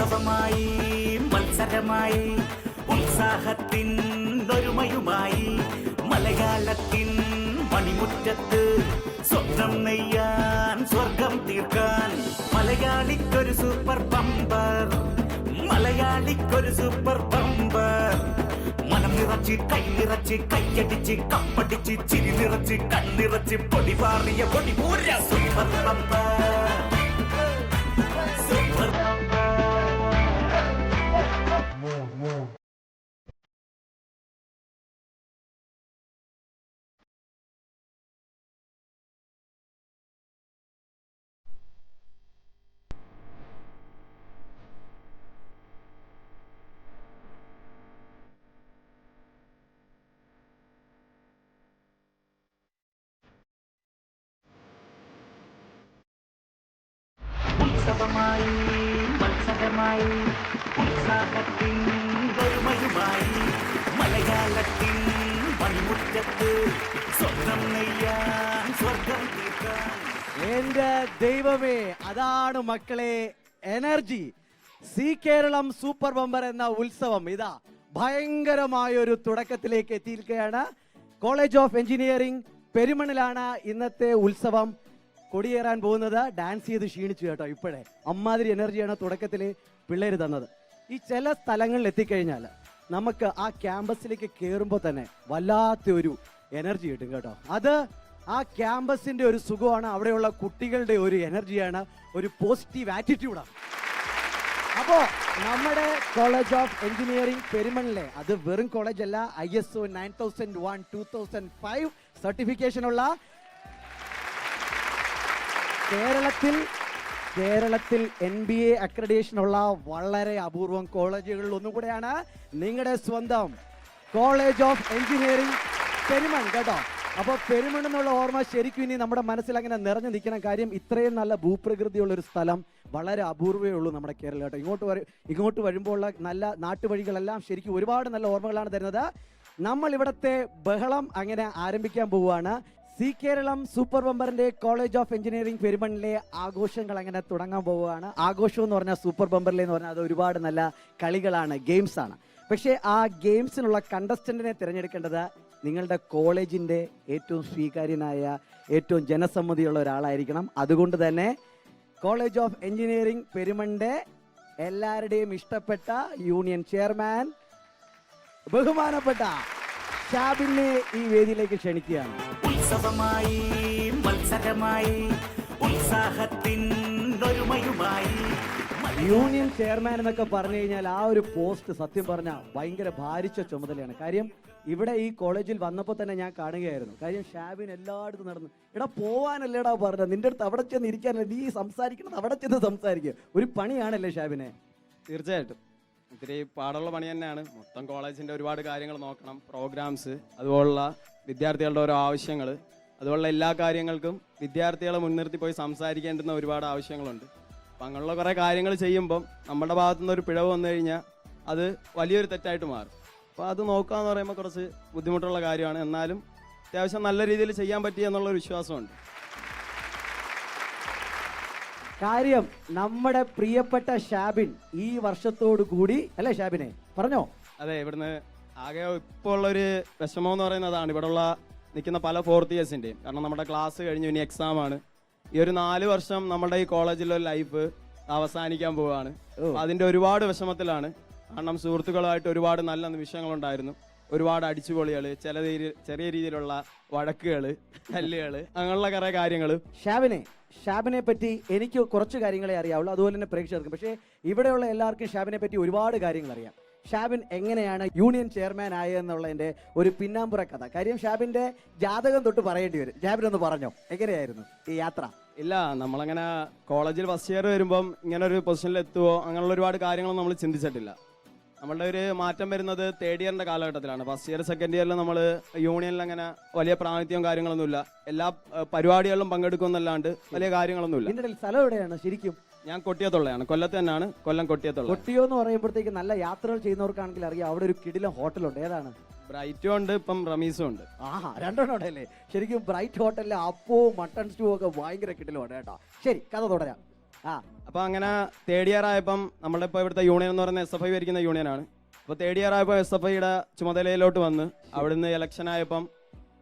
ഉത്സവമായി മത്സരമായി ഉത്സാഹത്തിൻ ഒരുമയുമായി മലയാളത്തിൻ മണിമുറ്റത്ത് സ്വപ്നം നെയ്യാൻ സ്വർഗം തീർക്കാൻ മലയാളിക്കൊരു സൂപ്പർ ബമ്പർ മലയാളിക്കൊരു സൂപ്പർ ബമ്പർ മനം നിറച്ച് കൈ നിറച്ച് കൈയടിച്ച് കപ്പടിച്ച് ചിരി നിറച്ച് കണ്ണിറച്ച് പൊടി പാറിയ പൊടി പൂര സൂപ്പർ ബമ്പർ സൂപ്പർ ഉത്സവമായി മത്സരമായി ഉത്സാഹത്തിൻ ഒരുമയുമായി മലയാളത്തിൻ മണിമുറ്റത്ത് സ്വപ്നം നെയ്യാൻ സ്വർഗം തീർക്കാൻ. എന്റെ ദൈവമേ, അതാണ് മക്കളെ energy. Zee Keralam super bumper എന്ന ഉത്സവം ഇതാ ഭയങ്കരമായ ഒരു തുടക്കത്തിലേക്ക് എത്തിയിരിക്കുകയാണ്. കോളേജ് ഓഫ് എഞ്ചിനീയറിംഗ് പെരുമണിലാണ് ഇന്നത്തെ ഉത്സവം കൊടിയേറാൻ പോകുന്നത്. ഡാൻസ് ചെയ്ത് ക്ഷീണിച്ചു കേട്ടോ. ഇപ്പോഴേ അമ്മാതിരി എനർജിയാണ് തുടക്കത്തിൽ പിള്ളേർ തന്നത്. ഈ ചില സ്ഥലങ്ങളിൽ എത്തിക്കഴിഞ്ഞാൽ നമുക്ക് ആ ക്യാമ്പസിലേക്ക് കയറുമ്പോൾ തന്നെ വല്ലാത്ത ഒരു എനർജി കിട്ടും കേട്ടോ. അത് ആ ക്യാമ്പസിന്റെ ഒരു സുഖമാണ്, അവിടെയുള്ള കുട്ടികളുടെ ഒരു എനർജിയാണ്, ഒരു പോസിറ്റീവ് ആറ്റിറ്റ്യൂഡാണ്. അപ്പോൾ നമ്മുടെ കോളേജ് ഓഫ് എഞ്ചിനീയറിംഗ് പെരുമണിലെ അത് വെറും കോളേജ് അല്ല, ISO 9001 2005 സർട്ടിഫിക്കേഷൻ ഉള്ള കേരളത്തിൽ NBA അക്രഡിറ്റേഷൻ ഉള്ള വളരെ അപൂർവം കോളേജുകളിൽ ഒന്നും കൂടെയാണ് നിങ്ങളുടെ സ്വന്തം കോളേജ് ഓഫ് എഞ്ചിനീയറിംഗ് പെരുമൺ കേട്ടോ. അപ്പോൾ പെരുമൺ എന്നുള്ള ഓർമ്മ ശരിക്കും ഇനി നമ്മുടെ മനസ്സിൽ അങ്ങനെ നിറഞ്ഞു നിൽക്കുന്ന കാര്യം. ഇത്രയും നല്ല ഭൂപ്രകൃതിയുള്ള ഒരു സ്ഥലം വളരെ അപൂർവമേ ഉള്ളൂ നമ്മുടെ കേരളം കേട്ടോ. ഇങ്ങോട്ട് വരുമ്പോൾ ഉള്ള നല്ല നാട്ടുവഴികളെല്ലാം ശരിക്കും ഒരുപാട് നല്ല ഓർമ്മകളാണ് തരുന്നത്. നമ്മൾ ഇവിടുത്തെ ബഹളം അങ്ങനെ ആരംഭിക്കാൻ പോവുകയാണ്. സി കേരളം സൂപ്പർ ബമ്പറിന്റെ കോളേജ് ഓഫ് എഞ്ചിനീയറിംഗ് പെരുമണിലെ ആഘോഷങ്ങൾ അങ്ങനെ തുടങ്ങാൻ പോവുകയാണ്. ആഘോഷം എന്ന് പറഞ്ഞാൽ സൂപ്പർ ബമ്പറിലെ എന്ന് പറഞ്ഞാൽ അത് ഒരുപാട് നല്ല കളികളാണ്, ഗെയിംസ് ആണ്. പക്ഷേ ആ ഗെയിംസിനുള്ള കണ്ടസ്റ്റന്റിനെ തിരഞ്ഞെടുക്കേണ്ടത് നിങ്ങളുടെ കോളേജിന്റെ ഏറ്റവും സ്വീകാര്യനായ ഏറ്റവും ജനസമ്മതിയുള്ള ഒരാളായിരിക്കണം. അതുകൊണ്ട് തന്നെ കോളേജ് ഓഫ് എഞ്ചിനീയറിംഗ് പെരുമണിന്റെ എല്ലാവരുടെയും ഇഷ്ടപ്പെട്ട യൂണിയൻ ചെയർമാൻ ബഹുമാനപ്പെട്ട ഷാബിനെ ഈ വേദിയിലേക്ക് ക്ഷണിക്കുകയാണ്. ഉത്സവമായി മത്സരമായി ഉത്സാഹത്തിൻ ഒരുമയുമായി യൂണിയൻ ചെയർമാൻ എന്നൊക്കെ പറഞ്ഞു കഴിഞ്ഞാൽ ആ ഒരു പോസ്റ്റ് സത്യം പറഞ്ഞാൽ ഭയങ്കര ഭാരിച്ച ചുമതലയാണ്. കാര്യം ഇവിടെ ഈ കോളേജിൽ വന്നപ്പോൾ തന്നെ ഞാൻ കാണുകയായിരുന്നു. കാര്യം ഷാബിൻ എല്ലായിടത്തും നടന്നു. എടാ പോവാനല്ലേടാ പറഞ്ഞത്, നിന്റെ അടുത്ത് അവിടെ ചെന്ന് ഇരിക്കാനല്ല, നീ സംസാരിക്കണത് അവിടെ ചെന്ന് സംസാരിക്കുക. ഒരു പണിയാണല്ലേ ഷാബിനെ? തീർച്ചയായിട്ടും ഇത്തിരി പാടുള്ള പണി തന്നെയാണ്. മൊത്തം കോളേജിൻ്റെ ഒരുപാട് കാര്യങ്ങൾ നോക്കണം, പ്രോഗ്രാംസ്, അതുപോലുള്ള വിദ്യാർത്ഥികളുടെ ഓരോ ആവശ്യങ്ങൾ, അതുപോലുള്ള എല്ലാ കാര്യങ്ങൾക്കും വിദ്യാർത്ഥികളെ മുൻനിർത്തി പോയി സംസാരിക്കേണ്ടുന്ന ഒരുപാട് ആവശ്യങ്ങളുണ്ട്. അപ്പം അങ്ങനെയുള്ള കുറേ കാര്യങ്ങൾ ചെയ്യുമ്പം നമ്മുടെ ഭാഗത്തുനിന്ന് ഒരു പിഴവ് വന്നു കഴിഞ്ഞാൽ അത് വലിയൊരു തെറ്റായിട്ട് മാറും. അപ്പോൾ അത് നോക്കുക എന്ന് പറയുമ്പോൾ കുറച്ച് ബുദ്ധിമുട്ടുള്ള കാര്യമാണ്. എന്നാലും അത്യാവശ്യം നല്ല രീതിയിൽ ചെയ്യാൻ പറ്റി എന്നുള്ളൊരു വിശ്വാസമുണ്ട്. കാര്യം നമ്മുടെ പ്രിയപ്പെട്ട ഷാബിൻ ഈ വർഷത്തോടു കൂടി അല്ലേ ഷാബിനെ പറഞ്ഞോ? അതെ, ഇവിടുന്ന് ആകെ ഇപ്പോൾ ഉള്ളൊരു വിഷമം എന്ന് പറയുന്നതാണ് ഇവിടെയുള്ള നിൽക്കുന്ന പല ഫോർത്ത് ഇയേഴ്സിൻ്റെയും. കാരണം നമ്മുടെ ക്ലാസ് കഴിഞ്ഞു, ഇനി എക്സാമാണ്. ഈ ഒരു 4 വർഷം നമ്മുടെ ഈ കോളേജിലെ ലൈഫ് അവസാനിക്കാൻ പോവുകയാണ്. അതിൻ്റെ ഒരുപാട് വിഷമത്തിലാണ്. കാരണം സുഹൃത്തുക്കളുമായിട്ട് ഒരുപാട് നല്ല നിമിഷങ്ങളുണ്ടായിരുന്നു, ഒരുപാട് അടിച്ചുപൊളികൾ, ചെറിയ രീതിയിലുള്ള വഴക്കുകൾ, തല്ലുകൾ, അങ്ങനെയുള്ള കുറേ കാര്യങ്ങൾ. ഷാബിനെ പറ്റി എനിക്ക് കുറച്ച് കാര്യങ്ങളെ അറിയാവുള്ളൂ, അതുപോലെ തന്നെ പ്രേക്ഷകർക്കും. പക്ഷേ ഇവിടെയുള്ള എല്ലാവർക്കും ഷാബിനെ പറ്റി ഒരുപാട് കാര്യങ്ങൾ അറിയാം. ഷാബിൻ എങ്ങനെയാണ് യൂണിയൻ ചെയർമാൻ ആയതെന്നുള്ളതിൻ്റെ ഒരു പിന്നാമ്പുറ കഥ. കാര്യം ഷാബിൻ്റെ ജാതകം തൊട്ട് പറയേണ്ടി വരും. ഷാബിൻ ഒന്ന് പറഞ്ഞോ, എങ്ങനെയായിരുന്നു ഈ യാത്ര? ഇല്ല, നമ്മളങ്ങനെ കോളേജിൽ ഫസ്റ്റ് ഇയർ വരുമ്പം ഇങ്ങനെ ഒരു പൊസിഷനിൽ എത്തുമോ അങ്ങനെയുള്ള ഒരുപാട് കാര്യങ്ങളൊന്നും നമ്മൾ ചിന്തിച്ചിട്ടില്ല. നമ്മളുടെ ഒരു മാറ്റം വരുന്നത് തേർഡ് ഇയറിൻ്റെ കാലഘട്ടത്തിലാണ്. ഫസ്റ്റ് ഇയർ സെക്കൻഡ് ഇയറിൽ നമ്മൾ യൂണിയനിൽ അങ്ങനെ വലിയ പ്രാതിനിധ്യവും കാര്യങ്ങളൊന്നുമില്ല. എല്ലാ പരിപാടികളിലും പങ്കെടുക്കുമെന്നല്ലാണ്ട് വലിയ കാര്യങ്ങളൊന്നുമില്ല. ഇതിൻ്റെ സ്ഥലം എവിടെയാണ് ശരിക്കും? ഞാൻ കൊട്ടിയത്തുള്ളതാണ്, കൊല്ലത്ത് തന്നെയാണ്, കൊല്ലം കൊട്ടിയത്തുള്ള. കൊട്ടിയോ എന്ന് പറയുമ്പോഴത്തേക്ക് നല്ല യാത്രകൾ ചെയ്യുന്നവർക്കാണെങ്കിൽ അറിയാം, അവിടെ ഒരു കിടിലം ഹോട്ടലുണ്ട്. ഏതാണ്? ബ്രൈറ്റും ഉണ്ട്, ഇപ്പം റമീസും ഉണ്ട്. ആഹാ, രണ്ടെണ്ണം ഉണ്ടല്ലേ. ശരിക്കും ബ്രൈറ്റ് ഹോട്ടലിലെ അപ്പവും മട്ടൺ സ്റ്റൂ ഒക്കെ ഭയങ്കര കിടിലുണ്ട് കേട്ടോ. ശരി, കഥ തുടരാം. ആ അപ്പോൾ അങ്ങനെ തേർഡ് ഇയർ ആയപ്പം നമ്മുടെ ഇപ്പോൾ ഇവിടുത്തെ യൂണിയൻ എന്ന് പറയുന്നത് SFI ഭരിക്കുന്ന യൂണിയനാണ്. അപ്പോൾ തേർഡ് ഇയർ ആയപ്പോൾ SFIയുടെ ചുമതലയിലോട്ട് വന്ന് അവിടുന്ന് ഇലക്ഷൻ ആയപ്പം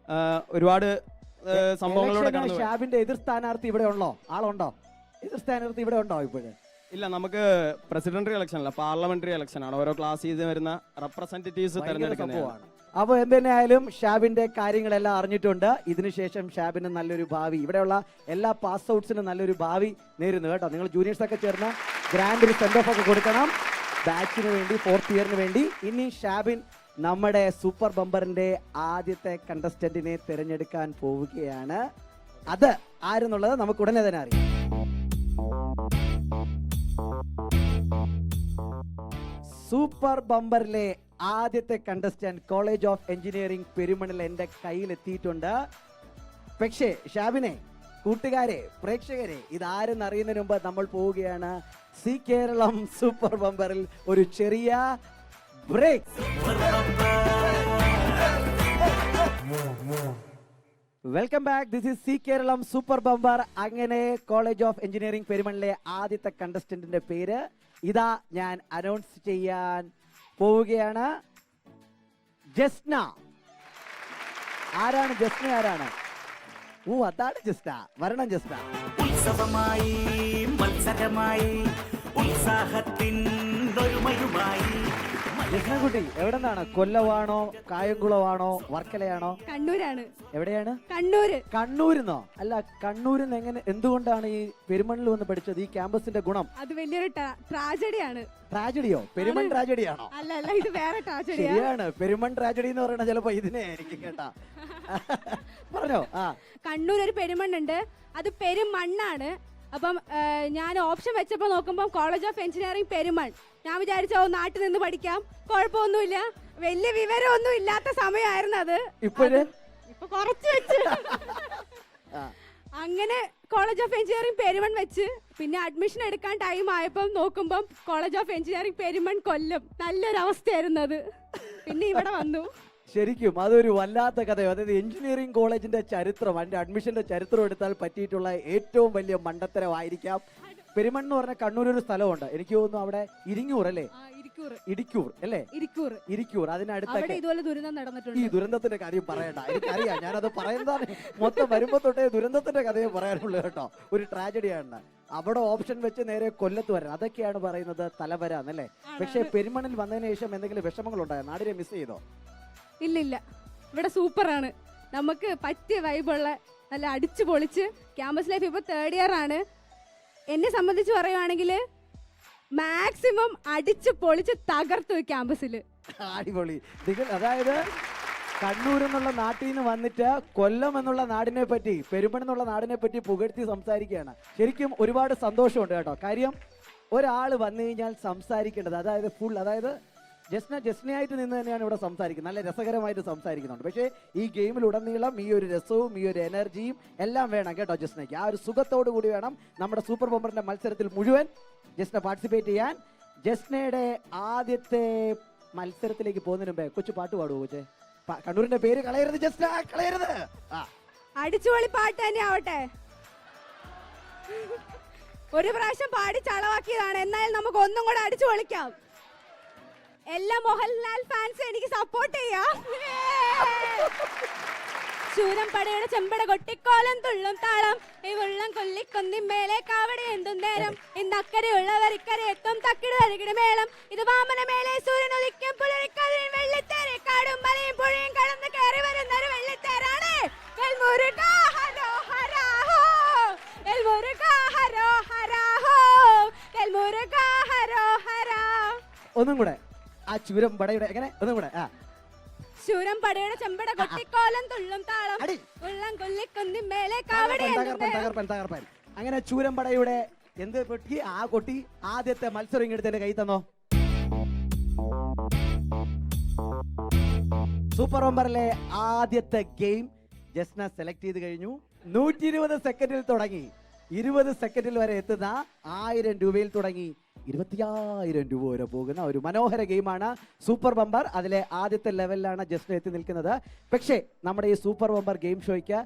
ഒരുപാട് സംഭവങ്ങളിലൂടെ കടന്നു. ഷാബിന്റെ എതിർ സ്ഥാനാർത്ഥി ഇവിടെ ഉള്ളോ? ആളുണ്ടോ? എതിർ സ്ഥാനാർത്ഥി ഇവിടെ ഉണ്ടോ ഇപ്പോഴും? ഇല്ല, നമുക്ക് പ്രസിഡന്ററി ഇലക്ഷൻ അല്ല, പാർലമെന്ററി ഇലക്ഷൻ ആണ്. ഓരോ ക്ലാസ് ചെയ്ത് വരുന്ന റെപ്രസെന്റേറ്റീവ്സ് തെരഞ്ഞെടുക്കുന്നതാണ്. അപ്പോൾ എന്തുതന്നെയായാലും ഷാബിന്റെ കാര്യങ്ങളെല്ലാം അറിഞ്ഞിട്ടുണ്ട്. ഇതിനുശേഷം ഷാബിന് നല്ലൊരു ഭാവി, ഇവിടെയുള്ള എല്ലാ പാസ് ഔട്ട്സിനും നല്ലൊരു ഭാവി നേരുന്നു കേട്ടോ. നിങ്ങൾ ജൂനിയേഴ്സ് ഒക്കെ ചേർന്ന് ഗ്രാൻഡ് ഒരു സെൻഡ് ഓഫ് ഒക്കെ കൊടുക്കണം ബാച്ചിന് വേണ്ടി, 4th ഇയറിന് വേണ്ടി. ഇനി ഷാബിൻ നമ്മുടെ സൂപ്പർ ബമ്പറിന്റെ ആദ്യത്തെ കണ്ടസ്റ്റന്റിനെ തിരഞ്ഞെടുക്കാൻ പോവുകയാണ്. അത് ആരെന്നുള്ളത് നമുക്ക് ഉടനെ തന്നെ അറിയാം. സൂപ്പർ ബമ്പറിലെ ആദ്യത്തെ കണ്ടസ്റ്റന്റ് കോളേജ് ഓഫ് എഞ്ചിനീയറിംഗ് പെരുമണിൽ എൻ്റെ കയ്യിലെത്തിയിട്ടുണ്ട്. പക്ഷേ ഷാബിനെ, കൂട്ടുകാരെ, പ്രേക്ഷകരെ, ഇതാരെന്ന് അറിയുന്നതിന് മുമ്പ് നമ്മൾ പോവുകയാണ് സി കേരളം സൂപ്പർ ബമ്പറിൽ ഒരു ചെറിയ break. Welcome back. This is Zee Keralam super bumper. അങ്ങനെ കോളേജ് ഓഫ് എഞ്ചിനീയറിംഗ് പെരുമണിലെ ആദ്യത്തെ കണ്ടസ്റ്റന്റിന്റെ പേര് ഇതാ ഞാൻ അനൗൺസ് ചെയ്യാൻ പോവുകയാണ്. ജസ്ന. ആരാണ് ജസ്ന? ആരാണ്? ഓ, അതാണ് ജസ്ന. വരണം ജസ്ന. ഉത്സവമായി മത്സരമായി ഉത്സാഹത്തിൻ ഒരുമയുമായി. ജസ്ന കുട്ടി എവിടെ നിന്നാണ്? കൊല്ലമാണോ, കായംകുളമാണോ, വർക്കലയാണോ? കണ്ണൂരാണ്. എവിടെയാണ്? കണ്ണൂര്. കണ്ണൂരിന്നോ? അല്ല, കണ്ണൂരിന്ന് എങ്ങനെ, എന്തുകൊണ്ടാണ് ഈ പെരുമണിൽ വന്ന് പഠിച്ചത്? ഈ ക്യാമ്പസിന്റെ ഗുണം? അത് വലിയൊരു ട്രാജഡിയാണ്. ട്രാജഡിയോ? പെരുമൺ ട്രാജഡിയാണോ? അല്ല അല്ല, ഇത് വേറെ ട്രാജഡിയാണ്. ശരിയാണ്, പെരുമൺ ട്രാജഡി എന്ന് പറയുന്നത് ചിലപ്പോ ഇതിനെ ആയിരിക്കും കേട്ടാ. പറഞ്ഞോ. ആ, കണ്ണൂർ ഒരു പെരുമണ്ണുണ്ട്, അത് പെരുമണ്ണാണ്. അപ്പം ഞാൻ ഓപ്ഷൻ വെച്ചപ്പോ നോക്കുമ്പോൾ കോളേജ് ഓഫ് എഞ്ചിനീയറിംഗ് പെരുമൺ. ഞാൻ വിചാരിച്ചോ നാട്ടിൽ നിന്ന് പഠിക്കാം, കുഴപ്പമൊന്നുമില്ല. വലിയ വിവരമൊന്നും ഇല്ലാത്ത സമയമായിരുന്നു അത്. ഇപ്പൊ കുറച്ച് വെച്ച് അങ്ങനെ കോളേജ് ഓഫ് എഞ്ചിനീയറിംഗ് പെരുമൺ വെച്ച് പിന്നെ അഡ്മിഷൻ എടുക്കാൻ ടൈം ആയപ്പോൾ നോക്കുമ്പോൾ കോളേജ് ഓഫ് എഞ്ചിനീയറിംഗ് പെരുമൺ കൊല്ലം. നല്ലൊരു അവസ്ഥയായിരുന്നു അത്. പിന്നെ ഇവിടെ വന്നു. ശരിക്കും അതൊരു വല്ലാത്ത കഥയോ. അതായത് എഞ്ചിനീയറിംഗ് കോളേജിന്റെ ചരിത്രം, അതിന്റെ അഡ്മിഷന്റെ ചരിത്രം എടുത്താൽ പറ്റിയിട്ടുള്ള ഏറ്റവും വലിയ മണ്ടത്തരമായിരിക്കാം. പെരുമൺ എന്ന് പറഞ്ഞ കണ്ണൂർ ഒരു സ്ഥലമുണ്ട്, എനിക്ക് തോന്നുന്നു അവിടെ ഇരിങ്ങൂർ അല്ലേ? ഇടിക്കൂർ അല്ലേ? ഇരിക്കൂർ. അതിനടുത്തൊക്കെ ഇതുപോലെ ദുരന്തം നടന്നിട്ടുണ്ട്. ഈ ദുരന്തത്തിന്റെ കാര്യം പറയണ്ട, എനിക്കറിയാം. ഞാനത് പറയുന്നതാണ്. മൊത്തം വരുമ്പോ തൊട്ടേ ദുരന്തത്തിന്റെ കഥയെ പറയാനുള്ളൂ കേട്ടോ. ഒരു ട്രാജഡിയാണ്. അവിടെ ഓപ്ഷൻ വെച്ച് നേരെ കൊല്ലത്ത് വരാൻ, അതൊക്കെയാണ് പറയുന്നത് തലവര എന്നല്ലേ. പക്ഷെ പെരുമണിൽ വന്നതിന് ശേഷം എന്തെങ്കിലും വിഷമങ്ങൾ ഉണ്ടായോ? നാടിനെ മിസ് ചെയ്തോ? ഇല്ലില്ല, ഇവിടെ സൂപ്പറാണ്. നമുക്ക് പറ്റിയ വൈബുള്ള നല്ല അടിച്ചു പൊളിച്ച് ക്യാമ്പസ് ലൈഫ്. ഇപ്പോൾ 3rd ഇയർ ആണ്. എന്നെ സംബന്ധിച്ച് പറയുവാണെങ്കിൽ മാക്സിമം അടിച്ചു പൊളിച്ച് തകർത്തു ക്യാമ്പസിൽ. അടിപൊളി. അതായത് കണ്ണൂർ എന്നുള്ള നാട്ടിൽ നിന്ന് വന്നിട്ട് കൊല്ലം എന്നുള്ള നാടിനെ പറ്റി, പെരുമൺ എന്നുള്ള നാടിനെ പറ്റി പുകഴ്ത്തി സംസാരിക്കുകയാണ്. ശരിക്കും ഒരുപാട് സന്തോഷമുണ്ട് കേട്ടോ. കാര്യം ഒരാൾ വന്നു കഴിഞ്ഞാൽ സംസാരിക്കേണ്ടത്, അതായത് ഫുൾ, അതായത് ജസ്നയായിട്ട് നിന്ന് തന്നെയാണ് ഇവിടെ സംസാരിക്കുന്നത്. നല്ല രസകരമായിട്ട് സംസാരിക്കുന്നുണ്ട്. പക്ഷേ ഈ ഗെയിമിലുടനീളം ഈ ഒരു രസവും ഈ ഒരു എനർജിയും എല്ലാം വേണം കേട്ടോ ജസ്നയ്ക്ക്. ആ ഒരു സുഖത്തോടു കൂടി വേണം നമ്മുടെ സൂപ്പർ ബമ്പറിന്റെ മത്സരത്തിൽ മുഴുവൻ ജസ്ന പാർട്ടിസിപ്പേറ്റ് ചെയ്യാൻ. ജസ്നയുടെ ആദ്യത്തെ മത്സരത്തിലേക്ക് പോകുന്നതിന് മുമ്പേ കൊച്ചു പാട്ട് പാടുവോ കൊച്ചേ? കണ്ണൂരിന്റെ പേര് കളയരുത് ജസ്ന, കളയരുത്. അടിച്ചുപൊളി പാട്ട് തന്നെ ആവട്ടെ. ഒരു പ്രാവശ്യം പാടി ചളവാക്കിയതാണ്, എന്നാലും നമുക്ക് ഒന്നും കൂടെ അടിച്ചു പൊളിക്കാം. എല്ലാ മോഹൻലാൽ ഫാൻസ് എനിക്ക് സപ്പോർട്ട് ചെയ്യാം. ശൂരം പടയുടെ ചെമ്പട കൊട്ടിക്കോലം തുള്ളും താളം, ഈ വെള്ളം കൊല്ലിക്കൊന്നിന്മേലെ കാവടി എന്തും നേരം, ഇന്നക്കരയുള്ളവർ ഇക്കരെ എത്തും തക്കിട് തരികിട മേളം, ഇത് വാമന മേലെ സൂര്യൻ ഒലിക്കും പുലരിക്കതിൽ വെള്ളിത്തേരെ, കാടും മലയും പുഴയും കടന്ന് കയറി വരുന്നൊരു വെള്ളിത്തേരാണ്. ഒന്നും കൂടെ ആ ചൂരം പടയുടെ എങ്ങനെ? ഒന്നും കൂടെ. ശൂരം പടയുടെ ചെമ്പട കൊട്ടിക്കോലം തുള്ളും താളം, ഉള്ളം കൊല്ലിക്കൊന്നി മേലെ കാവടി. തകർപ്പൻ. അങ്ങനെ ചൂരം പടയുടെ എന്ത് കൊട്ടി? ആ കൊട്ടി ആദ്യത്തെ മത്സരം ഇങ്ങെടുത്ത് കൈ തന്നോ. സൂപ്പർ ബമ്പറിലെ ആദ്യത്തെ ഗെയിം ജസ്ന സെലക്ട് ചെയ്ത് കഴിഞ്ഞു. 120 സെക്കൻഡിൽ തുടങ്ങി 20 സെക്കൻഡിൽ വരെ എത്തുന്ന 1000 രൂപയിൽ തുടങ്ങി 25,000 രൂപ വരെ പോകുന്ന ഒരു മനോഹര ഗെയിമാണ് സൂപ്പർ ബമ്പർ. അതിലെ ആദ്യത്തെ ലെവലിലാണ് ജസ്ന എത്തി നിൽക്കുന്നത്. പക്ഷേ നമ്മുടെ ഈ സൂപ്പർ ബമ്പർ ഗെയിം ഷോയ്ക്ക്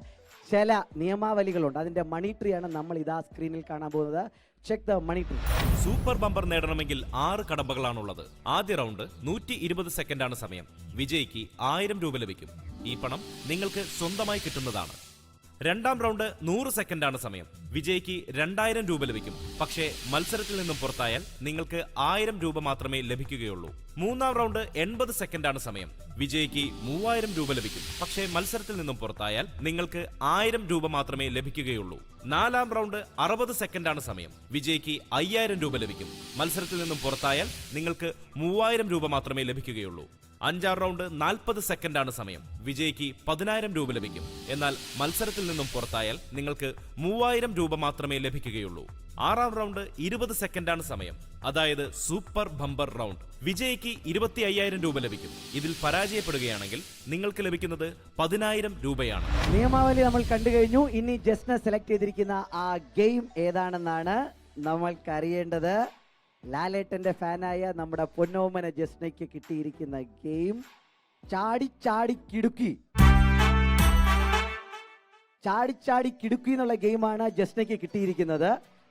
ചില നിയമാവലികളുണ്ട്. അതിന്റെ മണി ട്രീ ആണ് നമ്മൾ ഇതാ സ്ക്രീനിൽ കാണാൻ പോകുന്നത്. Check the money tree. Super bumper നേടണമെങ്കിൽ 6 കടമ്പകളാണുള്ളത്. ആദ്യ റൗണ്ട് 120 സെക്കൻഡാണ് സമയം. വിജയിക്ക് 1000 രൂപ ലഭിക്കും. ഈ പണം നിങ്ങൾക്ക് സ്വന്തമായി കിട്ടുന്നതാണ്. രണ്ടാം റൗണ്ട് 100 സെക്കൻഡാണ് സമയം. വിജയിക്ക് 2000 രൂപ ലഭിക്കും. പക്ഷേ മത്സരത്തിൽ നിന്നും പുറത്തായാൽ നിങ്ങൾക്ക് 1000 രൂപ മാത്രമേ ലഭിക്കുകയുള്ളൂ. മൂന്നാം റൗണ്ട് 80 സെക്കൻഡാണ് സമയം. വിജയിക്ക് 3000 രൂപ ലഭിക്കും. പക്ഷേ മത്സരത്തിൽ നിന്നും പുറത്തായാൽ നിങ്ങൾക്ക് 1000 രൂപ മാത്രമേ ലഭിക്കുകയുള്ളൂ. നാലാം റൗണ്ട് 60 സെക്കൻഡാണ് സമയം. വിജയിക്ക് 5000 രൂപ ലഭിക്കും. മത്സരത്തിൽ നിന്നും പുറത്തായാൽ നിങ്ങൾക്ക് 3000 രൂപ മാത്രമേ ലഭിക്കുകയുള്ളൂ. അഞ്ചാം റൗണ്ട് 40 സെക്കൻഡാണ് സമയം. വിജയിക്ക് 10000 രൂപ ലഭിക്കും. എന്നാൽ മത്സരത്തിൽ നിന്നും പുറത്തായാൽ നിങ്ങൾക്ക് 3000 രൂപ മാത്രമേ ലഭിക്കുകയുള്ളൂ. ആറാം റൗണ്ട് 20 സെക്കൻഡാണ് സമയം. അതായത് സൂപ്പർ ബമ്പർ റൗണ്ട്. വിജയിക്ക് 25000 രൂപ ലഭിക്കും. ഇതിൽ പരാജയപ്പെടുകയാണെങ്കിൽ നിങ്ങൾക്ക് ലഭിക്കുന്നത് 10000 രൂപയാണ്. നിയമാവലി നമ്മൾ കണ്ടു കഴിഞ്ഞു. ഇനി ജസ്റ്റിനെ സെലക്ട് ചെയ്തിരിക്കുന്ന ആ ഗെയിം ഏതാണെന്നാണ് നമ്മൾക്കറിയേണ്ടത്. ലാലേട്ടന്റെ ഫാനായ നമ്മുടെ പൊന്നോമന ജസ്നയ്ക്ക് കിട്ടിയിരിക്കുന്ന ഗെയിം ചാടി ചാടി കിടുക്കി. ചാടി ചാടി കിടുക്കി എന്നുള്ള ഗെയിമാണ് ജസ്നയ്ക്ക് കിട്ടിയിരിക്കുന്നത്.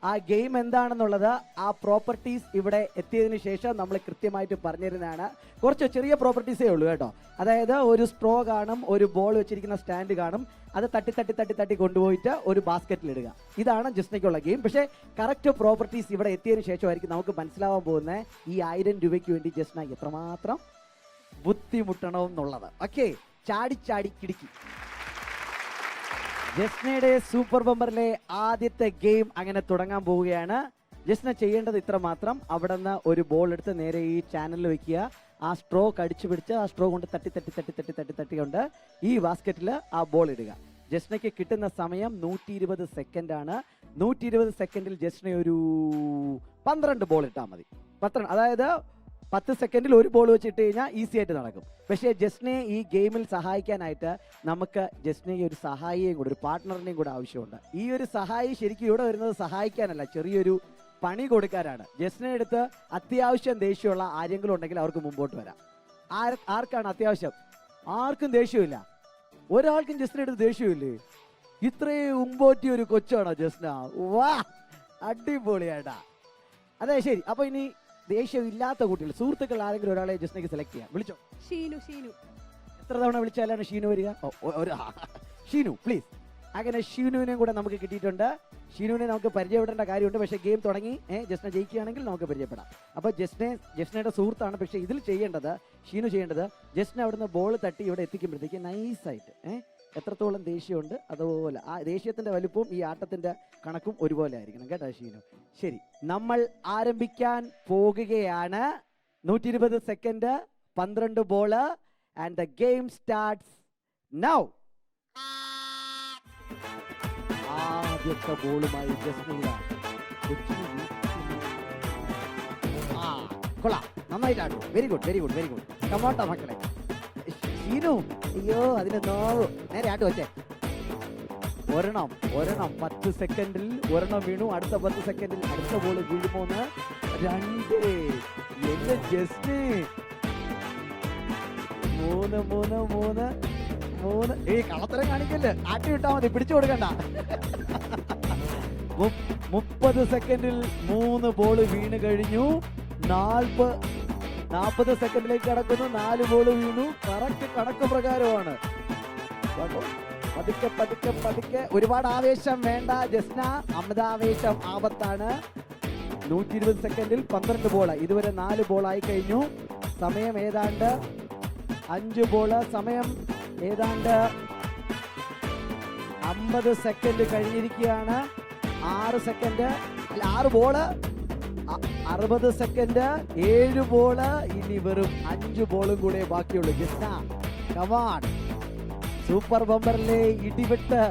ആ ഗെയിം എന്താണെന്നുള്ളത് ആ പ്രോപ്പർട്ടീസ് ഇവിടെ എത്തിയതിനു ശേഷം നമ്മൾ കൃത്യമായിട്ട് പറഞ്ഞിരുന്നതാണ്. കുറച്ച് ചെറിയ പ്രോപ്പർട്ടീസേ ഉള്ളൂ കേട്ടോ. അതായത് ഒരു സ്ട്രോ കാണും, ഒരു ബോൾ വെച്ചിരിക്കുന്ന സ്റ്റാൻഡ് കാണും. അത് തട്ടി തട്ടി തട്ടി തട്ടി കൊണ്ടുപോയിട്ട് ഒരു ബാസ്ക്കറ്റിൽ ഇടുക. ഇതാണ് ജസ്നയ്ക്കുള്ള ഗെയിം. പക്ഷേ കറക്റ്റ് പ്രോപ്പർട്ടീസ് ഇവിടെ എത്തിയതിനു ശേഷമായിരിക്കും നമുക്ക് മനസ്സിലാവാൻ പോകുന്നത് ഈ 1000 രൂപയ്ക്ക് വേണ്ടി ജസ്ന എത്രമാത്രം ബുദ്ധിമുട്ടണം എന്നുള്ളത്. ഓക്കെ, ചാടി ചാടി കിടുക്കി. ജസ്നയുടെ സൂപ്പർ ബമ്പറിലെ ആദ്യത്തെ ഗെയിം അങ്ങനെ തുടങ്ങാൻ പോവുകയാണ്. ജസ്ന ചെയ്യേണ്ടത് ഇത്ര മാത്രം. അവിടെ നിന്ന് ഒരു ബോൾ എടുത്ത് നേരെ ഈ ചാനലിൽ വെക്കുക. ആ സ്ട്രോ കടിച്ചു പിടിച്ച് ആ സ്ട്രോ കൊണ്ട് തട്ടി തട്ടി തട്ടി തട്ടി തട്ടി തട്ടി കൊണ്ട് ഈ ബാസ്ക്കറ്റിൽ ആ ബോൾ ഇടുക. ജസ്നയ്ക്ക് കിട്ടുന്ന സമയം 120 സെക്കൻഡാണ്. 120 സെക്കൻഡിൽ ജസ്ന ഒരു 12 ബോൾ ഇട്ടാൽ മതി. 12, അതായത് 10 സെക്കൻഡിൽ ഒരു ബോൾ വെച്ച് ഇട്ട് കഴിഞ്ഞാൽ ഈസി ആയിട്ട് നടക്കും. പക്ഷേ ജസ്നയെ ഈ ഗെയിമിൽ സഹായിക്കാനായിട്ട് നമുക്ക് ജസ്നയെ ഒരു സഹായിയെയും കൂടെ, ഒരു പാർട്ട്ണറിനെയും കൂടെ ആവശ്യമുണ്ട്. ഈ ഒരു സഹായി ശരിക്കും ഇവിടെ വരുന്നത് സഹായിക്കാനല്ല, ചെറിയൊരു പണി കൊടുക്കാനാണ്. ജസ്നയെ എടുത്ത് അത്യാവശ്യം ദേഷ്യമുള്ള ആരെങ്കിലും ഉണ്ടെങ്കിൽ അവർക്ക് മുമ്പോട്ട് വരാം. ആർക്കാണ് അത്യാവശ്യം? ആർക്കും ദേഷ്യമില്ല. ഒരാൾക്കും ജസ്ന എടുത്ത് ദേഷ്യമില്ലേ? ഇത്രയും ഉമ്പോറ്റിയ ഒരു കൊച്ചാണോ ജസ്ന? വാ, അടിപൊളിയായിട്ടാ. അതെ, ശരി. അപ്പൊ ഇനി ദേഷ്യം ഇല്ലാത്ത കുട്ടികൾ, സുഹൃത്തുക്കൾ ആരെങ്കിലും ഒരാളെ ജസ്നയ്ക്ക് സെലക്ട് ചെയ്യാം. വിളിച്ചോ. ഷീനു. ഷീനു എത്ര തവണ വിളിച്ചാലാണ് ഷീനു വരിക? ഷീനു പ്ലീസ്. അങ്ങനെ ഷീനുവിനെയും കൂടെ നമുക്ക് കിട്ടിയിട്ടുണ്ട്. ഷീനുവിനെ നമുക്ക് പരിചയപ്പെടേണ്ട കാര്യമുണ്ട്. പക്ഷേ ഗെയിം തുടങ്ങി ജസ്ന ജയിക്കുകയാണെങ്കിൽ നമുക്ക് പരിചയപ്പെടാം. അപ്പോൾ ജസ്നയുടെ സുഹൃത്താണ്. പക്ഷേ ഇതിൽ ചെയ്യേണ്ടത്, ഷീനു ചെയ്യേണ്ടത്, ജസ്ന അവിടുന്ന് ബോൾ തട്ടി ഇവിടെ എത്തിക്കുമ്പോഴത്തേക്ക് നൈസായിട്ട് എത്രത്തോളം ദേഷ്യമുണ്ട് അതുപോലെ ആ ദേഷ്യത്തിന്റെ വലുപ്പവും ഈ ആട്ടത്തിന്റെ കണക്കും ഒരുപോലെ ആയിരിക്കണം കേട്ടോ ഷീനു. ശരി, നമ്മൾ ആരംഭിക്കാൻ പോകുകയാണ്. 120 second, 12 ball, and the game starts now. ആദ്യത്തെ ബോളുമായി ജസ്ന. കൊള്ളാം, നന്നായിട്ടാണ്. Very good, very good, very good. കമോട്ടോ മക്കളെ. ഷീനു, അയ്യോ അതിന് നോവ്. നേരെ ആട്ട് വെച്ചേ. ഒരെണ്ണം 10 സെക്കൻഡിൽ ഒരെണ്ണം വീണു. അടുത്ത 10 സെക്കൻഡിൽ അടുത്ത ബോൾ വീഴുമോന്ന്. 2 എന്റെ ജസ്റ്റ് 3 കളത്തരം കാണിക്കല്ലേ. ആട്ടി വിട്ടാ മതി, പിടിച്ചു കൊടുക്കണ്ട. 30 സെക്കൻഡിൽ 3 ബോൾ വീണ് കഴിഞ്ഞു. 40 സെക്കൻഡിലേക്ക് കടക്കുന്നു. 4 ബോൾ വീണു. കറക്റ്റ് കണക്ക് പ്രകാരമാണ്. പതുക്കെ പതുക്കെ പതുക്കെ. ഒരുപാട് ആവേശം വേണ്ട ജസ്ന, അമിതാവേശം ആപത്താണ്. 120 സെക്കൻഡിൽ 12 ബോള്. ഇതുവരെ 4 ബോളായി കഴിഞ്ഞു. സമയം ഏതാണ്ട് 5 ബോള്. സമയം ഏതാണ്ട് 50 സെക്കൻഡ് കഴിഞ്ഞിരിക്കുകയാണ്. 6 സെക്കൻഡ്, 6 ബോള്, 60 സെക്കൻഡ്, 7 ബോള്. ഇനി വെറും 5 ബോളും കൂടെ ബാക്കിയുള്ളൂ. ജസ്ന, കമാൺ. സൂപ്പർ ബമ്പറിലെ ഇടിവെട്ട്